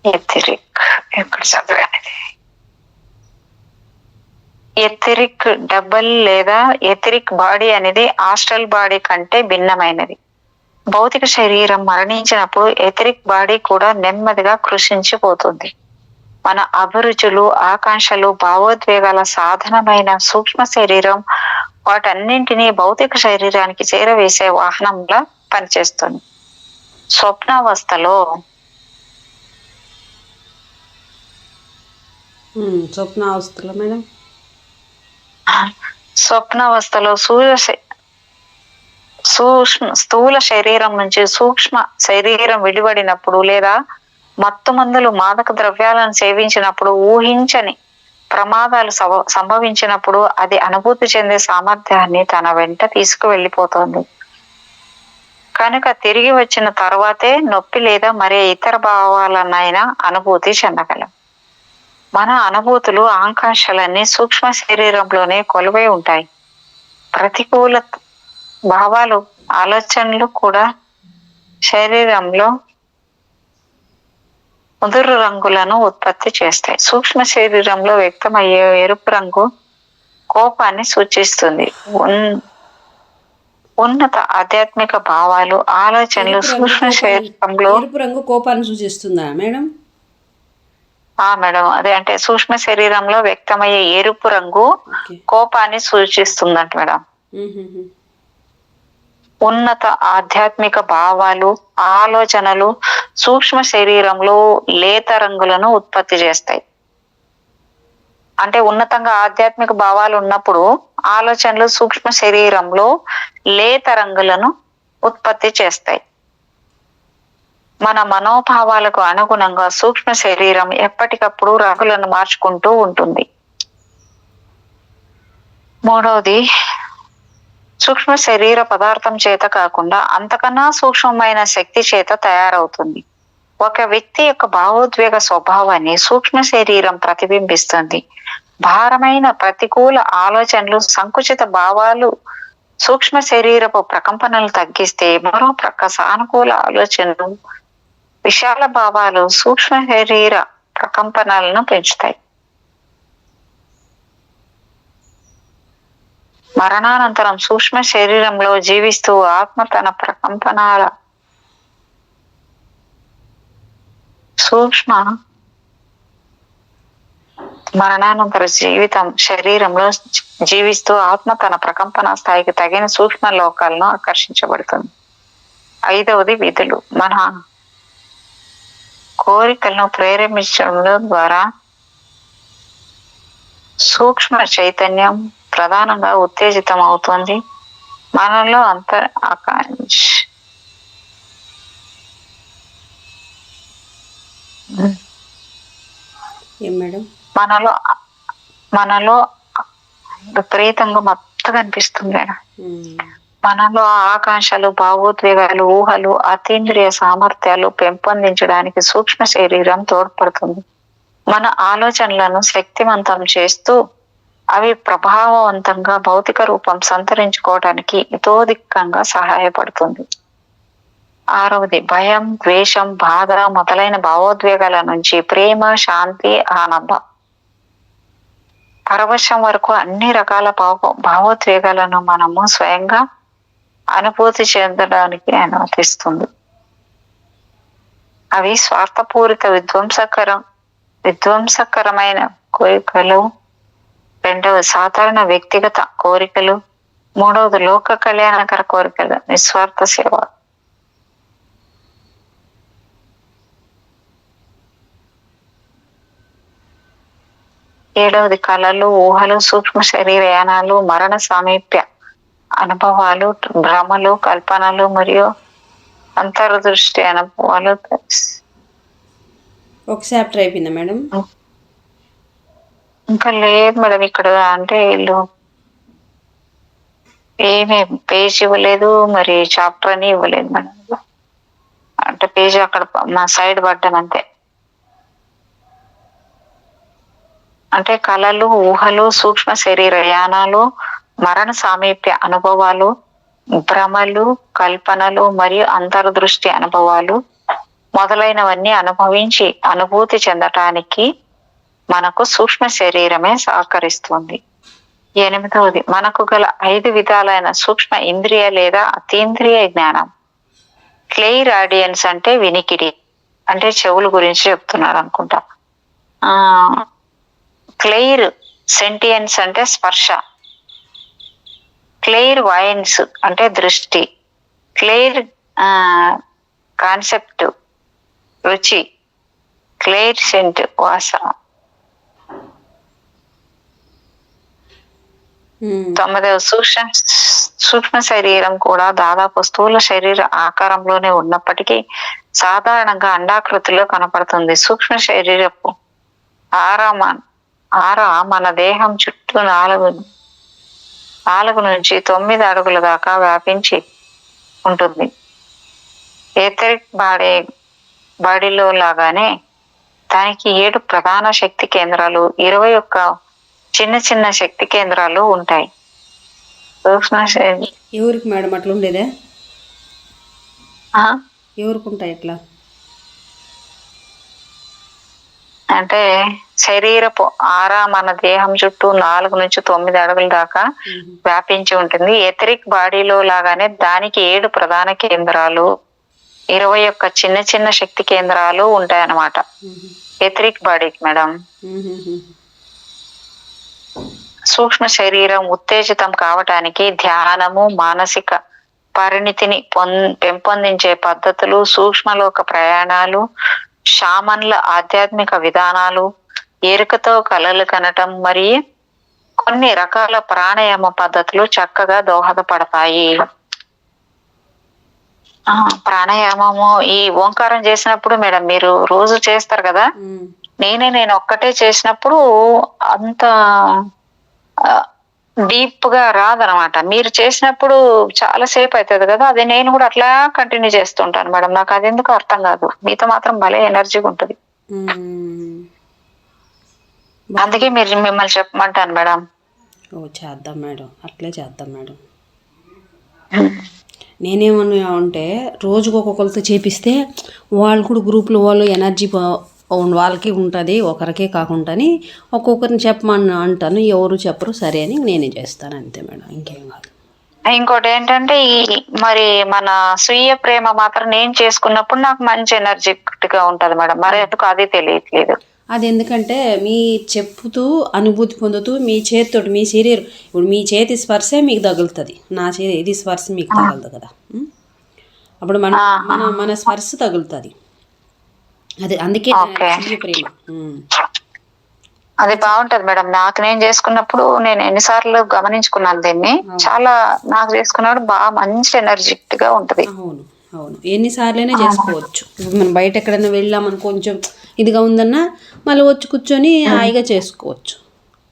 etheric ఎక్కడ చదివానిది? ఎథరిక్ డబల్ లేదా ఎథరిక్ బాడీ అనేది ఆస్ట్రల్ బాడీ కంటే భిన్నమైనది. భౌతిక శరీరం మరణించినప్పుడు ఎథరిక్ బాడీ కూడా నెమ్మదిగా కృషించిపోతుంది. మన అభిరుచులు, ఆకాంక్షలు, భావోద్వేగాల సాధనమైన సూక్ష్మ శరీరం వాటన్నింటినీ భౌతిక శరీరానికి చేరవేసే వాహనంలా పనిచేస్తుంది. స్వప్నావస్థలో మేడం స్థూల శరీరం నుంచి సూక్ష్మ శరీరం విడిపడినప్పుడు లేదా మత్తు మందులు, మాదక ద్రవ్యాలను సేవించినప్పుడు, ఊహించని ప్రమాదాలు సంభవించినప్పుడు అది అనుభూతి చెందే సామర్థ్యాన్ని తన వెంట తీసుకువెళ్ళిపోతుంది. కనుక తిరిగి వచ్చిన తర్వాతే నొప్పి లేదా మరే ఇతర భావాలనైనా అనుభూతి చెందగలం. మన అనుభూతులు, ఆకాంక్షలన్నీ సూక్ష్మ శరీరంలోనే కొలువై ఉంటాయి. ప్రతికూల భావాలు, ఆలోచనలు కూడా శరీరంలో ముదురు రంగులను ఉత్పత్తి చేస్తాయి. సూక్ష్మ శరీరంలో వ్యక్తమయ్యే ఎరుపు రంగు కోపాన్ని సూచిస్తుంది. ఉన్నత ఆధ్యాత్మిక భావాలు, ఆలోచనలు సూక్ష్మ శరీరంలో ఎరుపు రంగు కోపాన్ని సూచిస్తుందా మేడం? మేడం, అదే అంటే సూక్ష్మ శరీరంలో వ్యక్తమయ్యే ఎరుపు రంగు కోపాన్ని సూచిస్తుందంట మేడం. ఉన్నత ఆధ్యాత్మిక భావాలు, ఆలోచనలు సూక్ష్మ శరీరంలో లేత రంగులను ఉత్పత్తి చేస్తాయి. అంటే ఉన్నతంగా ఆధ్యాత్మిక భావాలు ఉన్నప్పుడు ఆలోచనలు సూక్ష్మ శరీరంలో లేత రంగులను ఉత్పత్తి చేస్తాయి. మన మనోభావాలకు అనుగుణంగా సూక్ష్మ శరీరం ఎప్పటికప్పుడు రంగులను మార్చుకుంటూ ఉంటుంది. మూడవది, సూక్ష్మ శరీర పదార్థం చేత కాకుండా అంతకన్నా సూక్ష్మమైన శక్తి చేత తయారవుతుంది. ఒక వ్యక్తి యొక్క భావోద్వేగ స్వభావాన్ని సూక్ష్మ శరీరం ప్రతిబింబిస్తుంది. భారమైన ప్రతికూల ఆలోచనలు, సంకుచిత భావాలు సూక్ష్మ శరీరపు ప్రకంపనలు తగ్గిస్తే, మరో ప్రక్క సానుకూల ఆలోచనలు, విశాల భావాలు సూక్ష్మ శరీర ప్రకంపనలను పెంచుతాయి. మరణానంతరం సూక్ష్మ శరీరంలో జీవిస్తూ ఆత్మ తన ప్రకంపనాల మరణానంతర జీవితం శరీరంలో జీవిస్తూ ఆత్మ తన ప్రకంపన స్థాయికి తగిన సూక్ష్మ లోకాలను ఆకర్షించబడుతుంది. 5వది విధులు. మన కోరికలను ప్రేరేపించడం ద్వారా సూక్ష్మ చైతన్యం ప్రధానంగా ఉత్తేజితం అవుతుంది. మనలో ఆకాంక్ష ఏం మేడం? మనలో విపరీతంగా మత్తుగా అనిపిస్తుంది మేడం. మనలో ఆకాంక్షలు, భావోద్వేగాలు, ఊహలు, అతీంద్రియ సామర్థ్యాలు పెంపొందించడానికి సూక్ష్మ శరీరం తోడ్పడుతుంది. మన ఆలోచనలను శక్తివంతం చేస్తూ అవి ప్రభావవంతంగా భౌతిక రూపం సంతరించుకోవడానికి ఇతోధికంగా సహాయపడుతుంది. 6వది భయం, ద్వేషం, బాధ మొదలైన భావోద్వేగాల నుంచి ప్రేమ, శాంతి, ఆనందం, పరవశం వరకు అన్ని రకాల భావోద్వేగాలను మనము స్వయంగా అనుభూతి చెందడానికి అనుమతిస్తుంది. అవి స్వార్థపూరిత విధ్వంసకరమైన కోరికలు. 2వ సాధారణ వ్యక్తిగత కోరికలు. 3వది లోక కళ్యాణకర కోరికలు, నిస్వార్థ సేవ. 7వది కళలు, ఊహలు, సూక్ష్మ శరీరయానాలు, మరణ సామీప్య అనుభవాలు, భ్రమలు, కల్పనలు మరియు అంతర్దృష్టి అనుభవాలు. ఒక చాప్టర్ అయిపోయిందా మేడం? ఇంకా లేదు మేడం. ఇక్కడ అంటే వీళ్ళు ఏమి పేజ్ ఇవ్వలేదు, మరి చాప్టర్ అని ఇవ్వలేదు మేడం. అంటే పేజ్ అక్కడ మా సైడ్ పడ్డాను అంతే. అంటే కళలు, ఊహలు, సూక్ష్మ శరీర యానాలు, మరణ సామీప్య అనుభవాలు, భ్రమలు, కల్పనలు మరియు అంతర్దృష్టి అనుభవాలు మొదలైనవన్నీ అనుభవించి అనుభూతి చెందటానికి మనకు సూక్ష్మ శరీరమే సహకరిస్తుంది. 8వది మనకు గల 5 విధాలైన సూక్ష్మ ఇంద్రియ లేదా అతీంద్రియ జ్ఞానం. క్లెయిర్ ఆడియన్స్ అంటే వినికిడి, అంటే చెవుల గురించి చెప్తున్నారు అనుకుంటా. క్లెయిర్ సెంటియన్స్ అంటే స్పర్శ, క్లెయిర్ వాయన్స్ అంటే దృష్టి, క్లెయిర్ కాన్సెప్ట్ రుచి, క్లెయిర్ సెంట్ వాసన. 9వ సూక్ష్మ శరీరం కూడా దాదాపు స్థూల శరీర ఆకారంలోనే ఉన్నప్పటికీ సాధారణంగా అండాకృతిలో కనపడుతుంది. సూక్ష్మ శరీరపు ఆర మన దేహం చుట్టూ 4 నుంచి 9 అడుగుల దాకా వ్యాపించి ఉంటుంది. ఏథరిక్ బాడీలో లాగానే దానికి 7 ప్రధాన శక్తి కేంద్రాలు, 21 చిన్న చిన్న శక్తి కేంద్రాలు ఉంటాయి. సూక్ష్మ శరీరం ఎవరికి మేడం అట్లా ఉండేదే? ఎవరికి ఉంటాయి ఎట్లా? అంటే శరీరపు ఆర మన దేహం చుట్టూ 4 నుంచి 9 అడుగుల దాకా వ్యాపించి ఉంటుంది. ఎథరిక్ బాడీలో లాగానే దానికి 7 ప్రధాన కేంద్రాలు, 21 చిన్న చిన్న శక్తి కేంద్రాలు ఉంటాయన్నమాట ఎథరిక్ బాడీకి మేడం. సూక్ష్మ శరీరం ఉత్తేజితం కావటానికి ధ్యానము, మానసిక పరిణితిని పెంపొందించే పద్ధతులు, సూక్ష్మలోక ప్రయాణాలు, షామన్ల ఆధ్యాత్మిక విధానాలు, ఎరుకతో కలలు కనటం మరియు కొన్ని రకాల ప్రాణాయామ పద్ధతులు చక్కగా దోహదపడతాయి. ప్రాణాయామము ఈ ఓంకారం చేసినప్పుడు మేడం మీరు రోజు చేస్తారు కదా, నేను ఒక్కటే చేసినప్పుడు అంత డీప్ గా రాదనమాట. మీరు చేసినప్పుడు చాలా సేపు అవుతుంది కదా, అది నేను కూడా అట్లా కంటిన్యూ చేస్తుంటాను మేడం. నాకు అది ఎందుకు అర్థం కాదు, మీతో మాత్రం భలే ఎనర్జీగా ఉంటుంది. అందుకే మీరు మిమ్మల్ని చెప్పమంటాను మేడం. ఓ చేద్దాం మేడం, అట్లే చేద్దాం మేడం. నేనేమన్నా అంటే రోజుకు ఒక్కొక్కరితో చేపిస్తే వాళ్ళు కూడా గ్రూప్లో వాళ్ళు ఎనర్జీ వాళ్ళకి ఉంటుంది, ఒకరికే కాకుండా ఒక్కొక్కరిని చెప్పమని అంటాను. ఎవరు చెప్పరు, సరే అని నేనే చేస్తాను అంతే మేడం, ఇంకేం కాదు. ఇంకోటి ఏంటంటే మరి మన స్వీయ ప్రేమ మాత్రం నేను చేసుకున్నప్పుడు నాకు మంచి ఎనర్జెటిక్ గా ఉంటది మేడం. మరి ఎందుకు అది తెలియట్లేదు. అది ఎందుకంటే మీ చెప్పుతూ అనుభూతి పొందుతూ మీ చేతితోటి మీ శరీరం ఇప్పుడు మీ చేతి స్పర్శే మీకు తగులుతుంది, నా ఇది స్పర్శ మీకు తగలదు కదా. అప్పుడు మన స్పర్శ తగులుతుంది. అది అందుకే స్వీయ ప్రేమ. అది బాగుంటది మేడం. నాకు నేను చేసుకున్నప్పుడు నేను ఎన్నిసార్లు గమనించుకున్నాను దీన్ని. చాలా నాకు చేసుకున్నప్పుడు బాగా మంచి ఎనర్జెటిక్ గా ఉంటది. అవును అవును, ఎన్నిసార్లైనా చేసుకోవచ్చు. ఇప్పుడు మనం బయట ఎక్కడైనా వెళ్ళామని కొంచెం ఇదిగా ఉందన్నా మళ్ళీ వచ్చి కూర్చొని హాయిగా చేసుకోవచ్చు.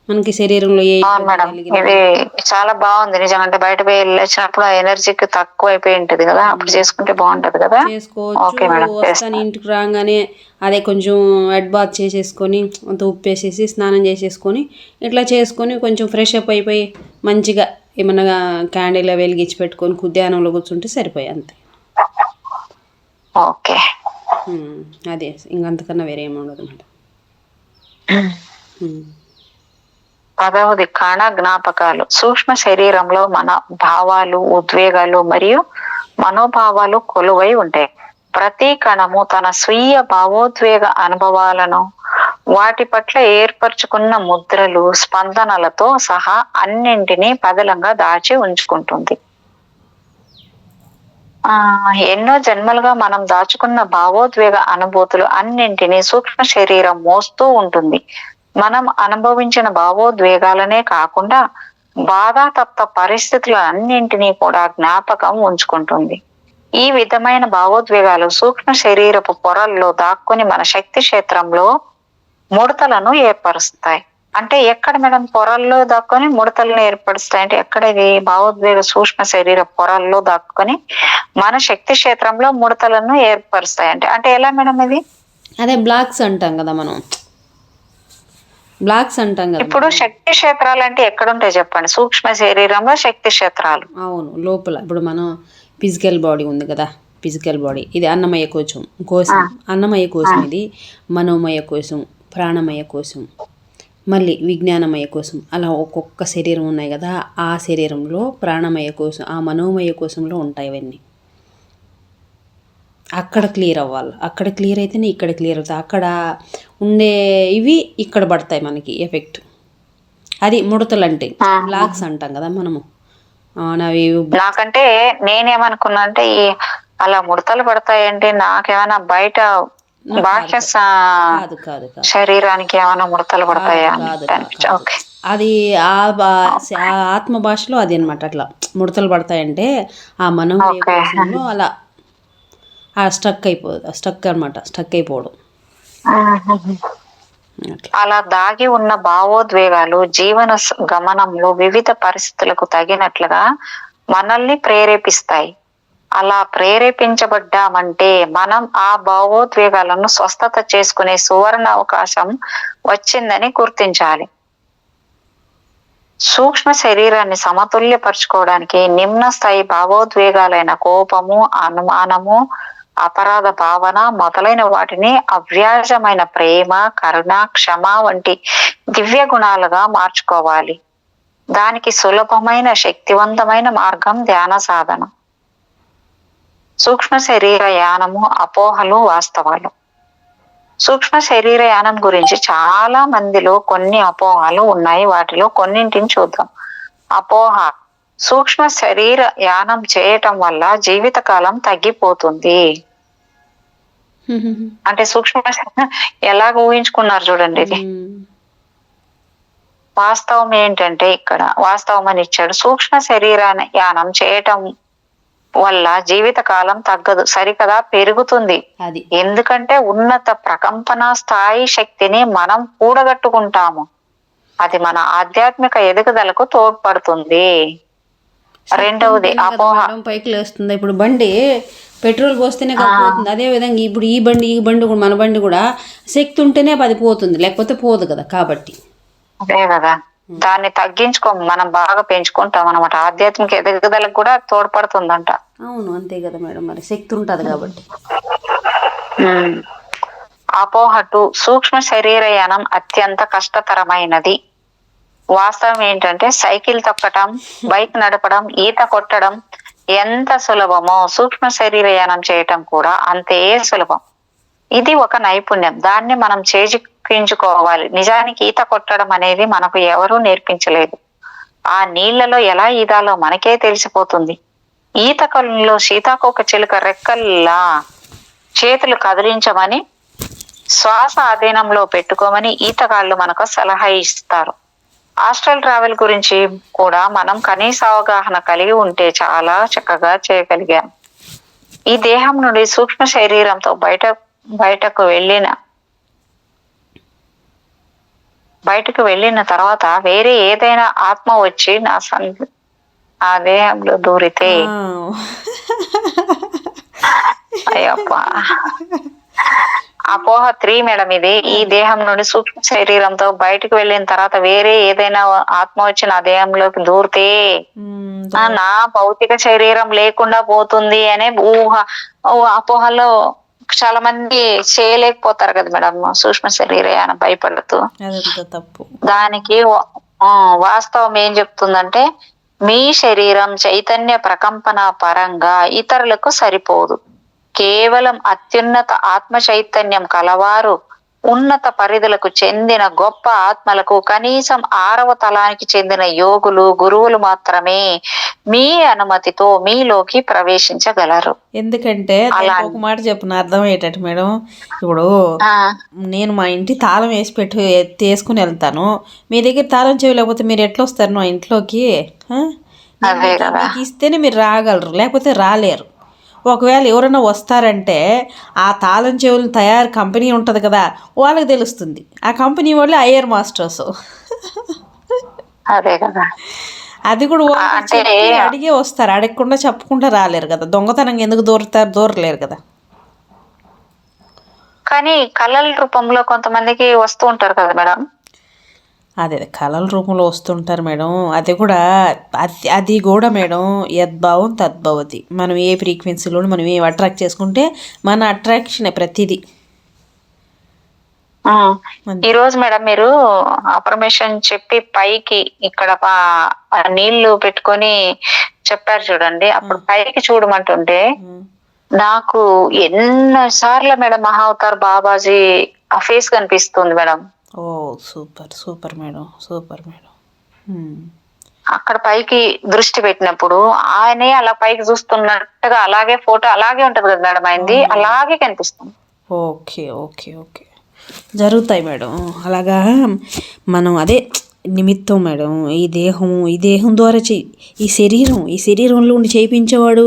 మనకి శరీరంలో మేడం ఇది చాలా బాగుంది నిజంగా. అంటే బయట పోయి వెళ్ళొచ్చినప్పుడు ఆ ఎనర్జీకి తక్కువ అయిపోయి ఉంటది కదా, అప్పుడు చేసుకుంటే బాగుంటది కదా. చేసుకోవచ్చు. వస్తాను ఇంటికి రాగానే అదే కొంచెం హెడ్ బాత్ చేసేసుకొని అంత ఉప్పు వేసేసి స్నానం చేసేసుకొని ఇట్లా చేసుకొని కొంచెం ఫ్రెష్ అప్ అయిపోయి మంచిగా ఏమన్నా క్యాండిల్ వెలిగించి పెట్టుకొని ధ్యానంలో కూర్చుంటే సరిపోయి అంతే. ఓకే, అదే ఇంకంతకన్నా వేరే ఏమి ఉండదు మేడం. 10వది కణ జ్ఞాపకాలు. సూక్ష్మ శరీరంలో మన భావాలు, ఉద్వేగాలు మరియు మనోభావాలు కొలువై ఉంటాయి. ప్రతి కణము తన స్వీయ భావోద్వేగ అనుభవాలను, వాటి పట్ల ఏర్పరచుకున్న ముద్రలు, స్పందనలతో సహా అన్నింటినీ పదిలంగా దాచి ఉంచుకుంటుంది. ఎన్నో జన్మలుగా మనం దాచుకున్న భావోద్వేగ అనుభూతులు అన్నింటినీ సూక్ష్మ శరీరం మోస్తూ ఉంటుంది. మనం అనుభవించిన భావోద్వేగాలనే కాకుండా బాధాతప్త పరిస్థితులు అన్నింటినీ కూడా జ్ఞాపకం ఉంచుకుంటుంది. ఈ విధమైన భావోద్వేగాలు సూక్ష్మ శరీరపు పొరల్లో దాక్కుని మన శక్తి క్షేత్రంలో ముడతలను ఏర్పరుస్తాయి. అంటే ఎక్కడ మేడం పొరల్లో దాక్కుని ముడతలను ఏర్పరుస్తాయి అంటే ఎక్కడ? ఇది భావోద్వేగ సూక్ష్మ శరీర పొరల్లో దాక్కుని మన శక్తి క్షేత్రంలో ముడతలను ఏర్పరుస్తాయి అంటే అంటే ఎలా మేడం ఇది? అదే బ్లాక్స్ అంటాం కదా మనం, బ్లాక్స్ అంటాం కదా. ఇప్పుడు శక్తి క్షేత్రాలు అంటే ఎక్కడ ఉంటాయి చెప్పండి? సూక్ష్మ శరీరంలో శక్తి క్షేత్రాలు. అవును, లోపల. ఇప్పుడు మనం ఫిజికల్ బాడీ ఉంది కదా, ఫిజికల్ బాడీ ఇది అన్నమయ కోశం, అన్నమయ కోశం, ఇది మనోమయ కోశం, ప్రాణమయ కోశం, మళ్ళీ విజ్ఞానమయ కోశం, అలా ఒక్కొక్క శరీరం ఉన్నాయి కదా. ఆ శరీరంలో ప్రాణమయ కోశం, ఆ మనోమయ కోశంలో ఉంటాయి అవన్నీ. అక్కడ క్లియర్ అవ్వాలి, అక్కడ క్లియర్ అయితేనే ఇక్కడ క్లియర్ అవుతాయి. అక్కడ ఉండే ఇవి ఇక్కడ పడతాయి మనకి ఎఫెక్ట్. అది ముడతలు అంటే బ్లాక్స్ అంటాం కదా మనము. నాకంటే నేనేమనుకున్నా అంటే ఈ అలా ముడతలు పడతాయంటే నాకేమైనా బయట బాహ్య శరీరానికి ఏమైనా ముడతలు పడతాయా? అది ఆత్మ భాషలో అది అనమాట. అట్లా ముడతలు పడతాయంటే ఆ మనోమయ కోశంలో అలా స్టక్ అనమాట, స్టక్ అయిపోవడం. అలా దాగి ఉన్న భావోద్వేగాలు జీవన గమనంలో వివిధ పరిస్థితులకు తగినట్లుగా మనల్ని ప్రేరేపిస్తాయి. అలా ప్రేరేపించబడ్డామంటే మనం ఆ భావోద్వేగాలను స్వస్థత చేసుకునే సువర్ణ అవకాశం వచ్చిందని గుర్తించాలి. సూక్ష్మ శరీరాన్ని సమతుల్యపరచుకోవడానికి నిమ్న స్థాయి భావోద్వేగాలైన కోపము, అనుమానము, అపరాధ భావన మొదలైన వాటిని అవ్యాజమైన ప్రేమ, కరుణ, క్షమ వంటి దివ్య గుణాలుగా మార్చుకోవాలి. దానికి సులభమైన శక్తివంతమైన మార్గం ధ్యాన సాధన. సూక్ష్మ శరీర యానము, అపోహలు, వాస్తవాలు. సూక్ష్మ శరీర యానం గురించి చాలా మందిలో కొన్ని అపోహలు ఉన్నాయి. వాటిలో కొన్నింటిని చూద్దాం. అపోహ: సూక్ష్మ శరీర యానం చేయటం వల్ల జీవితకాలం తగ్గిపోతుంది. అంటే సూక్ష్మ ఎలాగ ఊహించుకున్నారు చూడండి. ఇది వాస్తవం ఏంటంటే ఇక్కడ వాస్తవం అని ఇచ్చాడు. సూక్ష్మ శరీరాన్ని యానం చేయటం వల్ల జీవితకాలం తగ్గదు, సరికదా పెరుగుతుంది. ఎందుకంటే ఉన్నత ప్రకంపన స్థాయి శక్తిని మనం కూడగట్టుకుంటాము. అది మన ఆధ్యాత్మిక ఎదుగుదలకు తోడ్పడుతుంది. రెండవది అపోహ: పైకి లేస్తుంది. ఇప్పుడు బండి పెట్రోల్ పోస్తేనే పోతుంది. అదే విధంగా ఇప్పుడు ఈ బండి కూడా, మన బండి కూడా శక్తి ఉంటేనే అది పోతుంది, లేకపోతే పోదు కదా. కాబట్టి అదే కదా, దాన్ని తగ్గించుకోము, మనం బాగా పెంచుకుంటాం అనమాట. ఆధ్యాత్మిక ఎదుగుదలకు కూడా తోడ్పడుతుందంట. అవును, అంతే కదా మేడం, మరి శక్తి ఉంటది కాబట్టి. అపోహ 2: సూక్ష్మ శరీరయానం అత్యంత కష్టతరమైనది. వాస్తవం ఏంటంటే సైకిల్ తొక్కటం, బైక్ నడపడం, ఈత కొట్టడం ఎంత సులభమో సూక్ష్మ శరీరయానం చేయటం కూడా అంతే సులభం. ఇది ఒక నైపుణ్యం. దాన్ని మనం నిరూపించుకోవాలి. నిజానికి ఈత కొట్టడం అనేది మనకు ఎవరూ నేర్పించలేదు. ఆ నీళ్లలో ఎలా ఈదాలో మనకే తెలిసిపోతుంది. ఈత కొలంలో సీతాకోక చిలుక రెక్కల్లా చేతులు కదిలించమని, శ్వాస అధీనంలో పెట్టుకోమని ఈతగాళ్లు మనకు సలహా ఇస్తారు. హాస్టల్ ట్రావెల్ గురించి కూడా మనం కనీస అవగాహన కలిగి ఉంటే చాలా చక్కగా చేయగలిగాం. ఈ దేహం నుండి సూక్ష్మ శరీరంతో బయటకు వెళ్ళిన తర్వాత వేరే ఏదైనా ఆత్మ వచ్చి ఆ దేహంలో దూరితే అయ్యప్ప అపోహ 3 మేడం ఇది. ఈ దేహం నుండి సూక్ష్మ శరీరంతో బయటకు వెళ్ళిన తర్వాత వేరే ఏదైనా ఆత్మ వచ్చి నా దేహంలోకి దూరితే నా భౌతిక శరీరం లేకుండా పోతుంది అనే అపోహలో చాలా మంది చేయలేకపోతారు కదా మేడం, సూక్ష్మ శరీరాన్ని భయపడుతూ. తప్పు. దానికి వాస్తవం ఏం చెప్తుందంటే, మీ శరీరం చైతన్య ప్రకంపన పరంగా ఇతరులకు సరిపోదు. కేవలం అత్యున్నత ఆత్మ చైతన్యం కలవారు, ఉన్నత పరిధులకు చెందిన గొప్ప ఆత్మలకు, కనీసం 6వ తలానికి చెందిన యోగులు, గురువులు మాత్రమే మీ అనుమతితో మీలోకి ప్రవేశించగలరు. ఎందుకంటే ఒక మాట చెప్పిన అర్థమయ్యేటట్టు మేడం, ఇప్పుడు నేను మా ఇంటి తాళం వేసి తీసుకుని వెళ్తాను, మీ దగ్గర తాళం చేయలేకపోతే మీరు ఎట్లా వస్తారు నా ఇంట్లోకి? మీకు ఇస్తేనే మీరు రాగలరు, లేకపోతే రాలేరు. ఒకవేళ ఎవరైనా వస్తారంటే ఆ తాళం చెవులు తయారు కంపెనీ ఉంటుంది కదా, వాళ్ళకి తెలుస్తుంది. ఆ కంపెనీ వాళ్ళు ఐఆర్ మాస్టర్స్. అదే కదా, అది కూడా అడిగే వస్తారు, అడగకుండా చెప్పకుండా రాలేరు కదా. దొంగతనంగా ఎందుకు దూరలేరు కదా. కానీ కళల రూపంలో కొంతమందికి వస్తూ ఉంటారు కదా మేడం. అదే కళల రూపంలో వస్తుంటారు మేడం. అది కూడా మేడం యద్భావం తద్భవతి. మనం ఏ ఫ్రీక్వెన్సీలో మనం ఏం అట్రాక్ట్ చేసుకుంటే మన అట్రాక్షన్ ప్రతిదీ. ఈరోజు మేడం మీరు అఫర్మేషన్ చెప్పి పైకి ఇక్కడ నీళ్లు పెట్టుకొని చెప్పారు చూడండి, అప్పుడు పైకి చూడమంటుంటే నాకు ఎన్నోసార్లు మేడం మహావతార్ బాబాజీ ఆ ఫేస్ కనిపిస్తుంది మేడం. ఓ సూపర్ మేడం, సూపర్ మేడం. అక్కడ పైకి దృష్టి పెట్టినప్పుడు ఆయనే అలా పైకి చూస్తున్నట్టుగా అలాగే ఫోటో అలాగే ఉంటది కదా మేడం, అయింది అలాగే కనిపిస్తుంది. ఓకే ఓకే ఓకే, జరుగుతాయి మేడం అలాగా. మనం అదే నిమిత్తం మేడం. ఈ దేహం ద్వారా ఈ శరీరంలో ఉండి చేయించేవాడు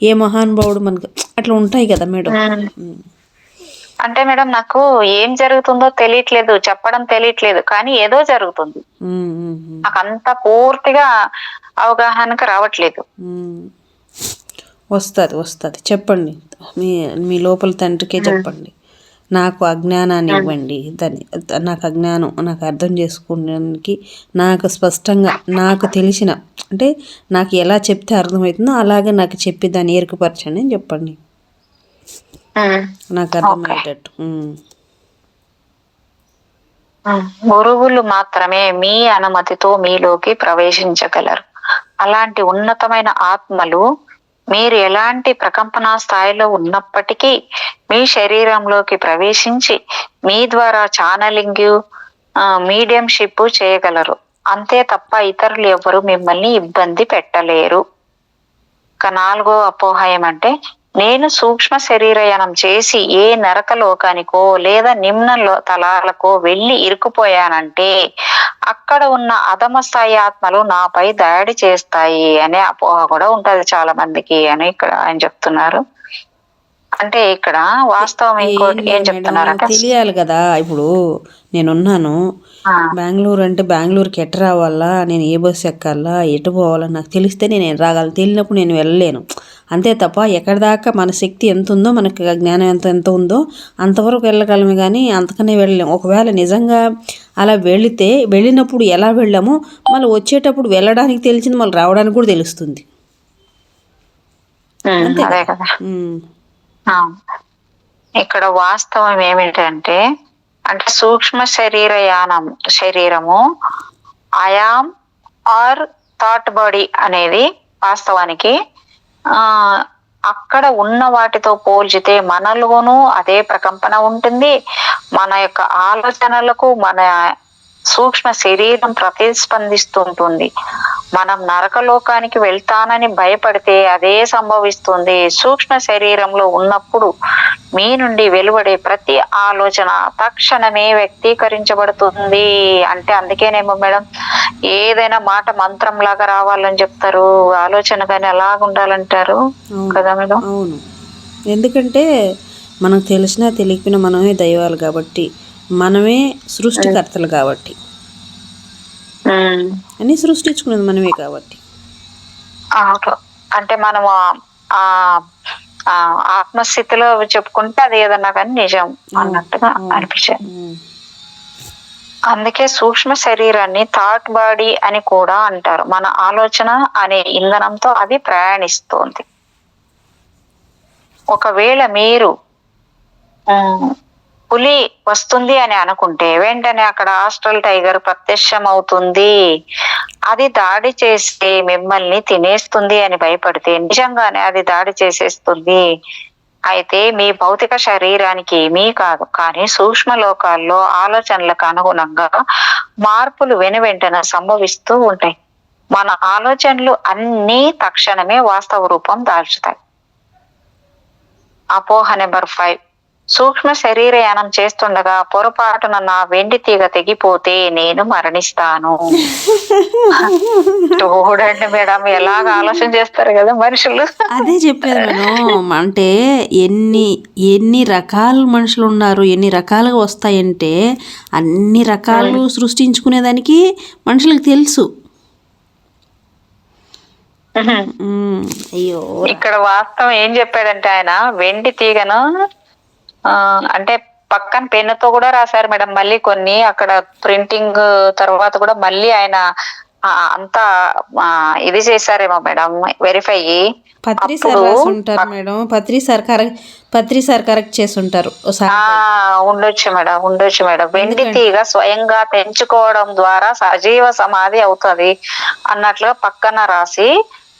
ఏ మహానుభావుడు మనకు అట్లా ఉంటాయి కదా మేడం. అంటే మేడం నాకు ఏం జరుగుతుందో తెలియట్లేదు, చెప్పడం తెలియట్లేదు, కానీ ఏదో జరుగుతుంది. నాకు అంత పూర్తిగా అవగాహనకు రావట్లేదు. వస్తుంది చెప్పండి, మీ లోపల తండ్రికే చెప్పండి. నాకు అజ్ఞానాన్ని ఇవ్వండి, నాకు అజ్ఞానం నాకు అర్థం చేసుకోవడానికి నాకు స్పష్టంగా నాకు తెలిసిన, అంటే నాకు ఎలా చెప్తే అర్థమవుతుందో అలాగే నాకు చెప్పి దాన్ని ఏర్పరచండి అని చెప్పండి, నాకు అర్థమయ్యేటట్టు. గురువులు మాత్రమే మీ అనుమతితో మీలోకి ప్రవేశించగలరు. అలాంటి ఉన్నతమైన ఆత్మలు మీరు ఎలాంటి ప్రకంపన స్థాయిలో ఉన్నప్పటికీ మీ శరీరంలోకి ప్రవేశించి మీ ద్వారా ఛానలింగ్, మీడియంషిప్ చేయగలరు. అంతే తప్ప ఇతరులు ఎవరు మిమ్మల్ని ఇబ్బంది పెట్టలేరు. ఇక 4వ అపోహ ఏమంటే, నేను సూక్ష్మ శరీరయానం చేసి ఏ నరక లోకానికో లేదా నిమ్న తలాలకో వెళ్ళి ఇరుక్కుపోయానంటే అక్కడ ఉన్న అధమ స్థాయి ఆత్మలు నాపై దాడి చేస్తాయి అనే అపోహ కూడా ఉంటది చాలా మందికి అని ఇక్కడ ఆయన చెప్తున్నారు. అంటే ఇక్కడ వాస్తవం ఇంకోటి ఏం చెప్తున్నారంటే, తెలియాలి కదా. ఇప్పుడు నేనున్నాను బెంగళూరు అంటే బెంగళూరుకి ఎట్ట రావాలా, నేను ఏ బస్సు ఎక్కాలా, ఎటు పోవాలా నాకు తెలిస్తే నేను రాగలను. తెలియనప్పుడు నేను వెళ్ళలేను. అంతే తప్ప ఎక్కడి దాకా మన శక్తి ఎంత ఉందో, మనకి జ్ఞానం ఎంత ఉందో అంతవరకు వెళ్ళగలమే, కానీ అంతకనే వెళ్ళలేము. ఒకవేళ నిజంగా అలా వెళ్ళినప్పుడు ఎలా వెళ్ళామో మళ్ళీ వచ్చేటప్పుడు వెళ్ళడానికి తెలిసింది, మళ్ళీ రావడానికి కూడా తెలుస్తుంది. అంతే కదా. ఇక్కడ వాస్తవం ఏమిటంటే, అంటే సూక్ష్మ శరీరము ఐయామ్ ఆర్ థాట్ బాడీ అనేది వాస్తవానికి అక్కడ ఉన్న వాటితో పోల్చితే మనలోనూ అదే ప్రకంపన ఉంటుంది. మన యొక్క ఆలోచనలకు మన సూక్ష్మ శరీరం ప్రతిస్పందిస్తుంటుంది. మనం నరకలోకానికి వెళ్తానని భయపడితే అదే సంభవిస్తుంది. సూక్ష్మ శరీరంలో ఉన్నప్పుడు మీ నుండి వెలువడే ప్రతి ఆలోచన తక్షణమే వ్యక్తీకరించబడుతుంది. అంటే అందుకేనేమో మేడం ఏదైనా మాట మంత్రం లాగా రావాలని చెప్తారు, ఆలోచన కానీ అలాగ ఉండాలంటారు కదా మేడం. అవును, ఎందుకంటే మనకు తెలిసినా తెలియకపోయినా మనమే దైవాలు కాబట్టి, మనమే సృష్టికర్తలు కాబట్టి, అన్ని సృష్టించుకున్నది మనమే కాబట్టి. అంటే మనము ఆ ఆత్మస్థితిలో చెప్పుకుంటే అది ఏదన్నా కానీ నిజం అన్నట్టుగా అనిపించింది. అందుకే సూక్ష్మ శరీరాన్ని థాట్ బాడీ అని కూడా అంటారు. మన ఆలోచన అనే ఇంధనంతో అది ప్రయాణిస్తోంది. ఒకవేళ మీరు పులి వస్తుంది అని అనుకుంటే వెంటనే అక్కడ ఆస్ట్రల్ టైగర్ ప్రత్యక్షం అవుతుంది. అది దాడి చేస్తే మిమ్మల్ని తినేస్తుంది అని భయపడితే నిజంగానే అది దాడి చేసేస్తుంది. అయితే మీ భౌతిక శరీరానికి ఏమీ కాదు, కానీ సూక్ష్మ లోకాల్లో ఆలోచనలకు అనుగుణంగా మార్పులు వెనువెంటనే సంభవిస్తూ ఉంటాయి. మన ఆలోచనలు అన్నీ తక్షణమే వాస్తవ రూపం దాల్చుతాయి. అపోహ నెంబర్ 5. సూక్ష్మ శరీరయానం చేస్తుండగా పొరపాటున నా వెండి తీగ తెగిపోతే నేను మరణిస్తాను. చూడండి మేడం ఎలాగ ఆలోచన చేస్తారు కదా మనుషులు. అదే చెప్పేది మేడం. అంటే ఎన్ని రకాల మనుషులు ఉన్నారు, ఎన్ని రకాలుగా వస్తాయంటే అన్ని రకాలు సృష్టించుకునేదానికి మనుషులకు తెలుసు. అయ్యో, ఇక్కడ వాస్తవం ఏం చెప్పాడంటే ఆయన వెండి తీగను అంటే పక్కన పెన్నుతో కూడా రాశారు మేడం. మళ్ళీ కొన్ని అక్కడ ప్రింటింగ్ తర్వాత కూడా మళ్ళీ ఆయన అంతా ఇది చేశారేమో మేడం వెరిఫై. పత్రి సార్ రాసి ఉంటారు మేడం, పత్రి సార్ కరెక్ట్ చేసి ఉంటారు. ఉండొచ్చు మేడం. వెండి తీగ స్వయంగా పెంచుకోవడం ద్వారా సజీవ సమాధి అవుతుంది అన్నట్లుగా పక్కన రాసి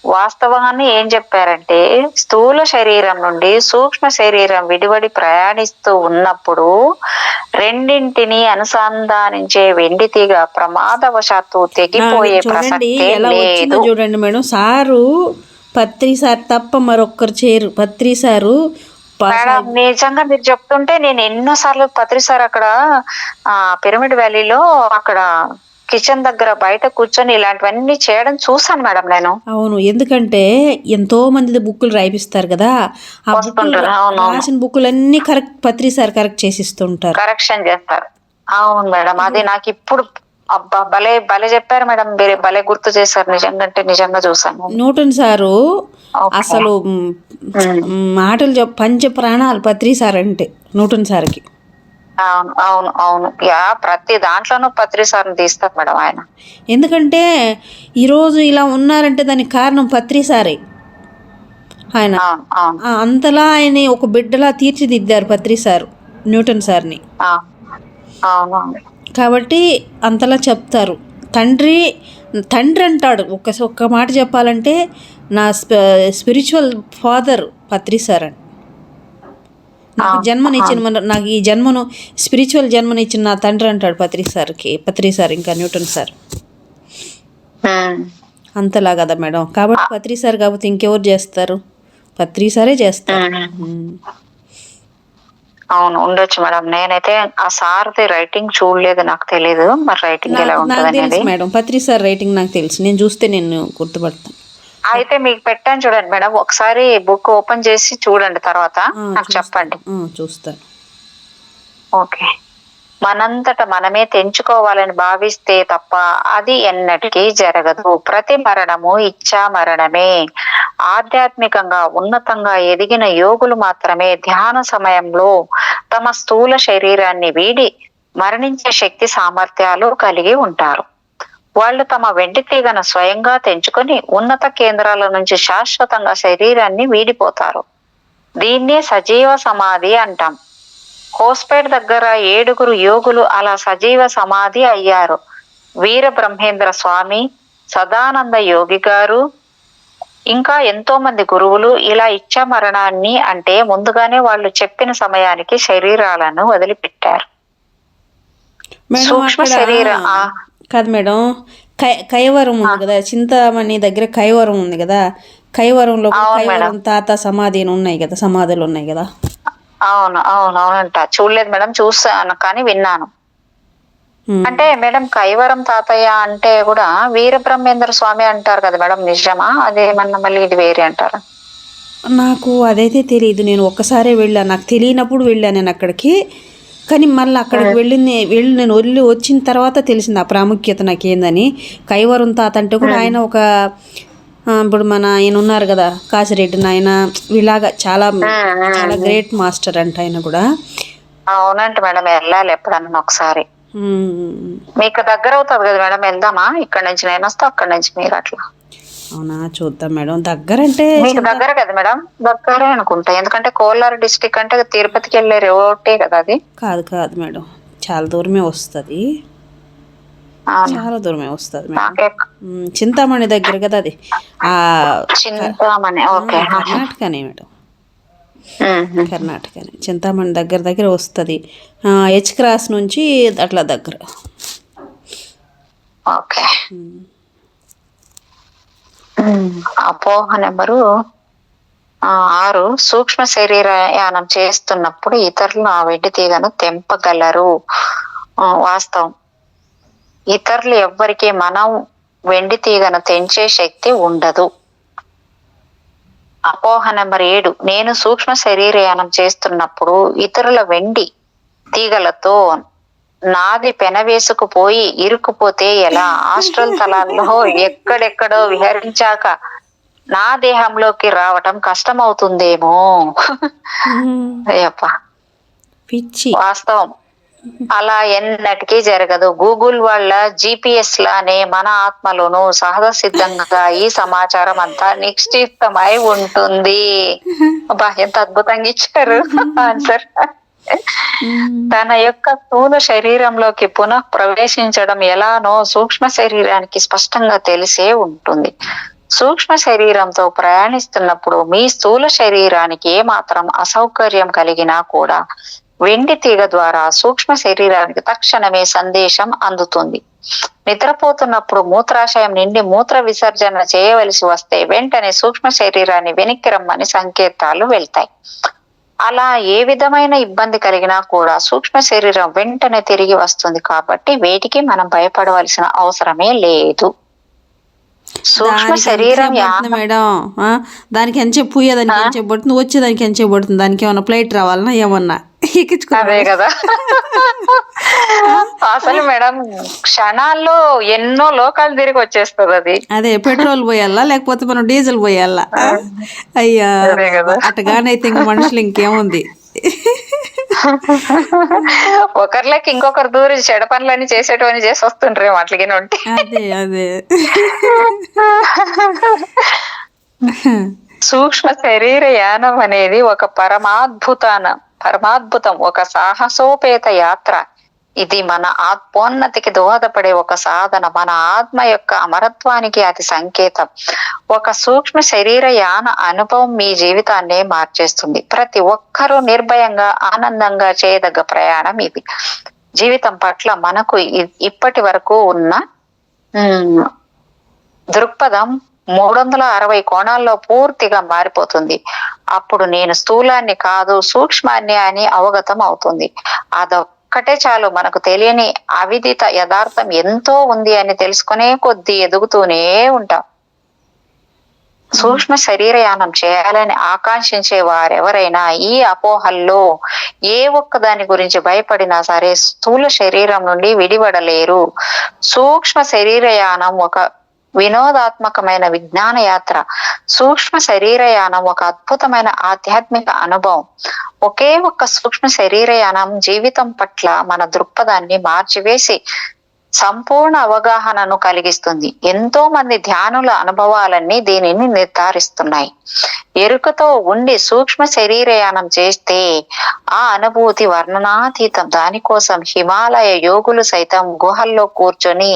వాస్తవాన్ని ఏం చెప్పారంటే స్థూల శరీరం నుండి సూక్ష్మ శరీరం విడివడి ప్రయాణిస్తూ ఉన్నప్పుడు రెండింటిని అనుసంధానించే వెండి తీగ ప్రమాదవశాత్తు తెగిపోయే ప్రసక్తే లేదు. చూడండి మేడం, సారు పత్రి సార్ తప్ప మరొక్కరు చేయరు. పత్రి సారు మేడం నిజంగా మీరు చెప్తుంటే నేను ఎన్నోసార్లు పత్రి సార్ అక్కడ పిరమిడ్ వ్యాలీలో అక్కడ కిచెన్ దగ్గర బయట కూర్చొని ఇలాంటివన్నీ చేయడం చూసాను మేడం నేను. అవును, ఎందుకంటే ఎంతో మంది బుక్కులు రాయిపిస్తారు కదా, ఆ రాసిన బుక్కులన్నీ కరెక్ట్ పత్రి సార్ కరెక్ట్ చేసిస్తుంటారు, కరెక్షన్ చేస్తారు. అవును మేడం, అది నాకు ఇప్పుడు అబ్బా భలే చెప్పారు మేడం, మీరు భలే గుర్తు చేశారు. నిజంగా చూసాను. న్యూటన్ సారు అసలు మాటలు పంచ ప్రాణాలు పత్రి సార్ అంటే న్యూటన్ సార్కి. అవును ప్రతి దాంట్లోనూ పత్రి సార్ని తీస్తారు మేడం ఆయన. ఎందుకంటే ఈరోజు ఇలా ఉన్నారంటే దానికి కారణం పత్రి సారే. ఆయన అంతలా ఆయన ఒక బిడ్డలా తీర్చిదిద్దారు పత్రి సారు న్యూటన్ సార్ని. కాబట్టి అంతలా చెప్తారు. తండ్రి అంటాడు. ఒక్క మాట చెప్పాలంటే నా స్పిరిచువల్ ఫాదర్ పత్రి సార్ అని. నాకు నాకు ఈ జన్మను స్పిరిచువల్ జన్మనిచ్చిన నా తండ్రి అంటాడు పత్రి సార్ ఇంకా న్యూటన్ సార్ అంతలా కదా మేడం. కాబట్టి పత్రి సార్ కాకపోతే ఇంకెవరు చేస్తారు? పత్రి సారే చేస్తారు. అవును ఉండొచ్చు మేడం. నేనైతే ఆ సార్ది రైటింగ్ చూడలేదు, నాకు తెలియదు మరి రైటింగ్ ఎలా ఉంటుంది మేడం. పత్రి సార్ రైటింగ్ నాకు తెలుసు, నేను చూస్తే నేను గుర్తుపడతాను. అయితే మీకు పెట్టాను చూడండి మేడం, ఒకసారి బుక్ ఓపెన్ చేసి చూడండి, తర్వాత నాకు చెప్పండి. చూస్తాను. ఓకే. మనంతట మనమే తెంచుకోవాలని భావిస్తే తప్ప అది ఎన్నటికీ జరగదు. ప్రతి మరణము ఇచ్చా మరణమే. ఆధ్యాత్మికంగా ఉన్నతంగా ఎదిగిన యోగులు మాత్రమే ధ్యాన సమయంలో తమ స్థూల శరీరాన్ని వీడి మరణించే శక్తి సామర్థ్యాలు కలిగి ఉంటారు. వాళ్ళు తమ వెండి తీగను స్వయంగా తెంచుకొని ఉన్నత కేంద్రాల నుంచి శాశ్వతంగా శరీరాన్ని వీడిపోతారు. దీన్నే సజీవ సమాధి అంటాం. హోస్పేట్ దగ్గర 7 యోగులు అలా సజీవ సమాధి అయ్యారు. వీర బ్రహ్మేంద్ర స్వామి, సదానంద యోగి గారు, ఇంకా ఎంతో మంది గురువులు ఇలా ఇచ్చా మరణాన్ని అంటే ముందుగానే వాళ్ళు చెప్పిన సమయానికి శరీరాలను వదిలిపెట్టారు. మేడం సూక్ష్మ అక్కడ శరీర కాదు మేడం, కైవరం ఉంది కదా, చింతామణి దగ్గర కైవరం ఉంది కదా, కైవరంలో కూడా అవును మేడం. కైవరం తాత సమాధి ఉన్నాయి కదా, సమాధులు ఉన్నాయి కదా. అవునంట. చూడలేదు మేడం, చూసాను కానీ విన్నాను. ఉమ్. అంటే మేడం కైవరం తాతయ్య అంటే కూడా వీరబ్రహ్మేంద్ర స్వామి అంటారు కదా మేడం, నిజమా అదేమన్నా మళ్ళీ ఇది వేరే అంటారా? నాకు అదైతే తెలియదు. నేను ఒక్కసారే వెళ్ళాను, నాకు తెలియనప్పుడు వెళ్ళాను నేను అక్కడికి. కానీ మళ్ళీ అక్కడికి వెళ్ళి నేను వచ్చిన తర్వాత తెలిసింది ఆ ప్రాముఖ్యత నాకేందని. కైవరం తాత అంటే కూడా ఆయన ఒక ఇప్పుడు మన ఆయన ఉన్నారు కదా కాశిరెడ్డి నాయన, వీళ్ళగా చాలా చాలా గ్రేట్ మాస్టర్ అంట ఆయన కూడా. అవునంట మేడం, వెళ్ళాలి ఎప్పుడన్నా ఒకసారి. ఉమ్. మీకు దగ్గర అవుతుంది కదా మేడం, వెళ్దామా? ఇక్కడ నుంచి నేను వస్తా, అక్కడ నుంచి మీరు అట్లా. అవునా, చూద్దాం మేడం. దగ్గర అంటే మీకు దగ్గర కదా మేడం? దగ్గరే అనుకుంటా, ఎందుకంటే కోలార్ డిస్టిక్ అంటే తిరుపతికి వెళ్ళే రోడ్డే కదా అది. కాదు కాదు మేడం, చాలా దూరమే వస్తుంది, చాలా దూరమే వస్తుంది మేడం. చింతామణి దగ్గర కదా అది, చింతామణి. ఓకే, కర్ణాటకనే మేడం, కర్ణాటకనే. చింతామణి దగ్గర వస్తుంది, హెచ్ క్రాస్ నుంచి అట్లా దగ్గర. ఓకే. అపోహ నెంబరు 6, సూక్ష్మ శరీరయానం చేస్తున్నప్పుడు ఇతరులు ఆ వెండి తీగను తెంపగలరు. వాస్తవం. ఇతరులు ఎవ్వరికి మనం వెండి తీగను తెంచే శక్తి ఉండదు. అపోహ నెంబర్ 7, నేను సూక్ష్మ శరీరయానం చేస్తున్నప్పుడు ఇతరుల వెండి తీగలతో నాది పెనవేసుకుపోయి ఇరుక్కుపోతే ఎలా? ఆస్ట్రల్ తలాల్లో ఎక్కడెక్కడో విహరించాక నా దేహంలోకి రావటం కష్టమవుతుందేమో. అయ్యప్ప, పిచ్చి. వాస్తవం. అలా ఎన్నటికీ జరగదు. గూగుల్ వాళ్ళ GPS లానే మన ఆత్మలోను సహజ సిద్ధంగా ఈ సమాచారం అంతా నిక్షిప్తమై ఉంటుంది. అబ్బా, ఎంత అద్భుతంగా ఇచ్చారు ఆన్సర్. తన యొక్క స్థూల శరీరంలోకి పునః ప్రవేశించడం ఎలానో సూక్ష్మ శరీరానికి స్పష్టంగా తెలిసే ఉంటుంది. సూక్ష్మ శరీరంతో ప్రయాణిస్తున్నప్పుడు మీ స్థూల శరీరానికి ఏమాత్రం అసౌకర్యం కలిగినా కూడా వెండి తీగ ద్వారా సూక్ష్మ శరీరానికి తక్షణమే సందేశం అందుతుంది. నిద్రపోతున్నప్పుడు మూత్రాశయం నిండి మూత్ర విసర్జన చేయవలసి వస్తే వెంటనే సూక్ష్మ శరీరాన్ని వెనక్కి రమ్మని సంకేతాలు వెళ్తాయి. అలా ఏ విధమైన ఇబ్బంది కలిగినా కూడా సూక్ష్మ శరీరం వెంటనే తిరిగి వస్తుంది. కాబట్టి వేటికి మనం భయపడవలసిన అవసరమే లేదు. సూక్ష్మ శరీరం మేడం, దానికి ఎంతసేపు పోయేదానికి ఎంతసేపు పడుతుంది, వచ్చేదానికి ఎంతసేపు పడుతుంది, దానికి ఏమన్నా ఫ్లైట్ రావాలన్నా ఏమన్నా అదే కదా. అసలు మేడం క్షణాల్లో ఎన్నో లోకాలు తిరిగి వచ్చేస్తుంది అది. అదే పెట్రోల్ పోయాలా లేకపోతే మనం డీజిల్ పోయాలా? అయ్యా, అటగానైతే ఇంక మనుషులు ఇంకేముంది. ఒకరిలోకి ఇంకొకరు దూరి చెడ పనులన్నీ చేసేటవన్నీ చేసి వస్తుండ్రే అట్లగే ఉంటే. అదే అదే సూక్ష్మ శరీర యానం అనేది ఒక పరమాద్భుతం, ఒక సాహసోపేత యాత్ర. ఇది మన ఆత్మోన్నతికి దోహదపడే ఒక సాధన, మన ఆత్మ యొక్క అమరత్వానికి అది సంకేతం. ఒక సూక్ష్మ శరీర యాన అనుభవం మీ జీవితాన్నే మార్చేస్తుంది. ప్రతి ఒక్కరూ నిర్భయంగా ఆనందంగా చేయదగ్గ ప్రయాణం ఇది. జీవితం పట్ల మనకు ఇప్పటి వరకు ఉన్న దృక్పథం 360 కోణాల్లో పూర్తిగా మారిపోతుంది. అప్పుడు నేను స్థూలాన్ని కాదు సూక్ష్మాన్ని అని అవగతం అవుతుంది. అదొక్కటే చాలు, మనకు తెలియని అవిదిత యథార్థం ఎంతో ఉంది అని తెలుసుకునే కొద్దీ ఎదుగుతూనే ఉంటాం. సూక్ష్మ శరీరయానం చేయాలని ఆకాంక్షించే వారెవరైనా ఈ అపోహల్లో ఏ ఒక్క దాని గురించి భయపడినా సరే స్థూల శరీరం నుండి విడిపడలేరు. సూక్ష్మ శరీరయానం ఒక వినోదాత్మకమైన విజ్ఞాన యాత్ర. సూక్ష్మ శరీరయానం ఒక అద్భుతమైన ఆధ్యాత్మిక అనుభవం. ఒకే ఒక్క సూక్ష్మ శరీరయానం జీవితం పట్ల మన దృక్పథాన్ని మార్చివేసి సంపూర్ణ అవగాహనను కలిగిస్తుంది. ఎంతో మంది ధ్యానుల అనుభవాలన్నీ దీనిని నిర్ధారిస్తున్నాయి. ఎరుకతో ఉండి సూక్ష్మ శరీరయానం చేస్తే ఆ అనుభూతి వర్ణనాతీతం. దానికోసం హిమాలయ యోగులు సైతం గుహల్లో కూర్చొని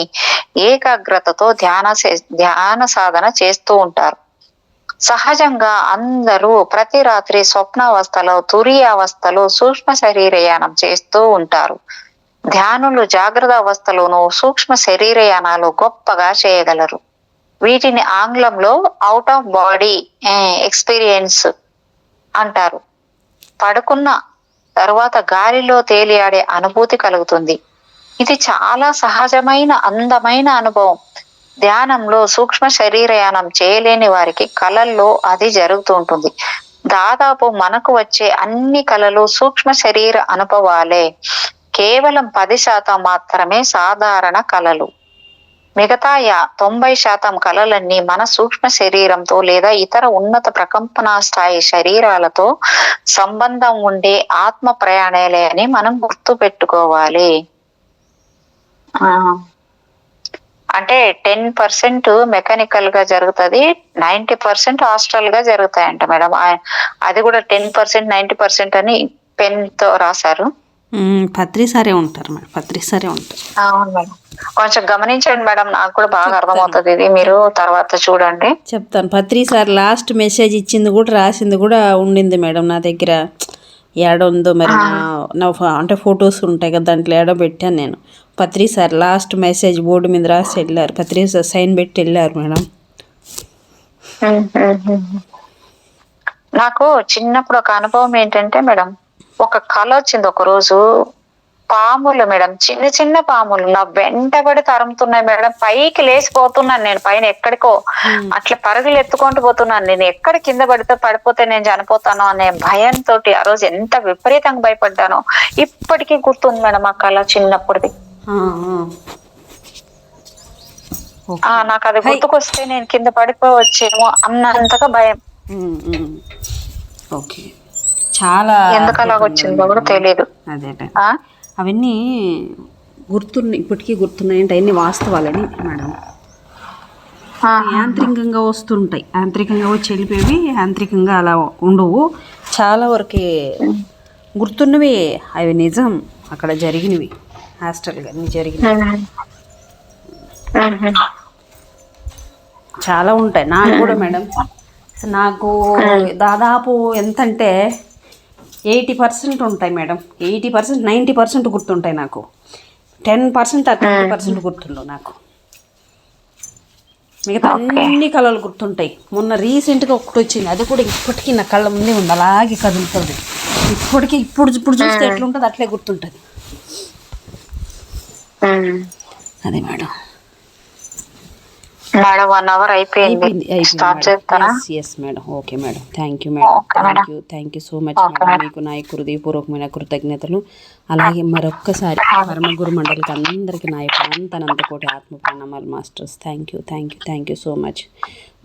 ఏకాగ్రతతో ధ్యాన సాధన చేస్తూ ఉంటారు. సహజంగా అందరూ ప్రతి రాత్రి స్వప్నావస్థలో తురీయావస్థలో సూక్ష్మ శరీరయానం చేస్తూ ఉంటారు. ధ్యానులు జాగ్రత్త అవస్థలోనూ సూక్ష్మ శరీరయానాలు గొప్పగా చేయగలరు. వీటిని ఆంగ్లంలో అవుట్ ఆఫ్ బాడీ ఎక్స్పీరియన్స్ అంటారు. పడుకున్న తర్వాత గాలిలో తేలియాడే అనుభూతి కలుగుతుంది. ఇది చాలా సహజమైన అందమైన అనుభవం. ధ్యానంలో సూక్ష్మ శరీరయానం చేయలేని వారికి కళల్లో అది జరుగుతూ ఉంటుంది. దాదాపు మనకు వచ్చే అన్ని కళలు సూక్ష్మ శరీర అనుభవాలే. కేవలం 10% మాత్రమే సాధారణ కళలు. మిగతా 90% కళలన్నీ మన సూక్ష్మ శరీరంతో లేదా ఇతర ఉన్నత ప్రకంపనా స్థాయి శరీరాలతో సంబంధం ఉండే ఆత్మ ప్రయాణాలే అని మనం గుర్తు పెట్టుకోవాలి. అంటే 10% మెకానికల్ గా జరుగుతుంది, 90% హాస్టల్ గా జరుగుతాయంట మేడం. అది కూడా 10% 90% అని పెన్ తో రాశారు. పత్రిసారే ఉంటారు మేడం, పత్రిసారే ఉంటారు. అవును మేడం, కొంచెం గమనించండి మేడం, నాకు కూడా బాగా అర్థమవుతుంది. ఇది మీరు తర్వాత చూడండి. చెప్తాను. పత్రిసారి లాస్ట్ మెసేజ్ ఇచ్చింది కూడా రాసింది కూడా ఉండింది మేడం నా దగ్గర. ఏడ ఉందో మరి నా అంటే ఫొటోస్ ఉంటాయి కదా, దాంట్లో ఏడో పెట్టాను నేను. పత్రిసారి లాస్ట్ మెసేజ్ బోర్డు మీద రాసి వెళ్ళారు, పత్రిసారి సైన్ పెట్టి వెళ్ళారు మేడం. నాకు చిన్నప్పుడు ఒక అనుభవం ఏంటంటే మేడం, ఒక కళ వచ్చింది. ఒక రోజు పాములు మేడం, చిన్న చిన్న పాములు నా వెంటబడి తరుముతున్నాయి మేడం. పైకి లేచిపోతున్నాను నేను, పైన ఎక్కడికో అట్లా పరుగులు ఎత్తుకుంటూ పోతున్నాను. నేను ఎక్కడ కింద పడిపోతే నేను చనిపోతాను అనే భయంతో ఆ రోజు ఎంత విపరీతంగా భయపడ్డానో ఇప్పటికీ గుర్తుంది మేడం ఆ కళ చిన్నప్పుడుది. నాకు అది గుర్తుకొస్తే నేను కింద పడిపోవచ్చేమో అన్నంతగా భయం. ఓకే, చాలా ఎందుకు అలాగ వచ్చిందో కూడా తెలియదు. అదే అవన్నీ గుర్తున్నాయి, ఇప్పటికీ గుర్తున్నాయి అంటే అన్ని వాస్తవాలని మేడం. యాంత్రికంగా వస్తుంటాయి, యాంత్రికంగా వచ్చి వెళ్ళిపోయి యాంత్రికంగా అలా ఉండవు. చాలా వరకు గుర్తున్నవి అవి నిజం, అక్కడ జరిగినవి, హాస్టల్గా జరిగినవి చాలా ఉంటాయి. నాకు కూడా మేడం, నాకు దాదాపు ఎంతంటే 80% ఉంటాయి మేడం. 80% 90% గుర్తుంటాయి నాకు. 10% 30% గుర్తుండవు నాకు. మిగతా అన్ని కళలు గుర్తుంటాయి. మొన్న రీసెంట్గా ఒకటి వచ్చింది, అది కూడా ఇప్పటికీ నా కళ్ళ ముందే ఉంది, అలాగే కదులుతుంది ఇప్పటికీ. ఇప్పుడు చూస్తే ఎట్లుంటుంది అట్లే గుర్తుంటుంది. అదే మేడం. 1 hour అయిపోయింది. స్టార్ట్ చేస్తారా? Yes madam. Okay madam, thank you madam. Thank you so much madam. మీకు నా హృదయపూర్వకమైన కృతజ్ఞతలు. అలాగే మరొక్కసారి పరమ గురు మండలికి అందరికీ నా అనంతకోటి ఆత్మ ప్రణామాలు masters. Thank you so much.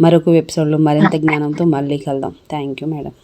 మరొక ఎపిసోడ్లో మరింత జ్ఞానంతో మళ్ళీ కలుద్దాం. Thank you madam.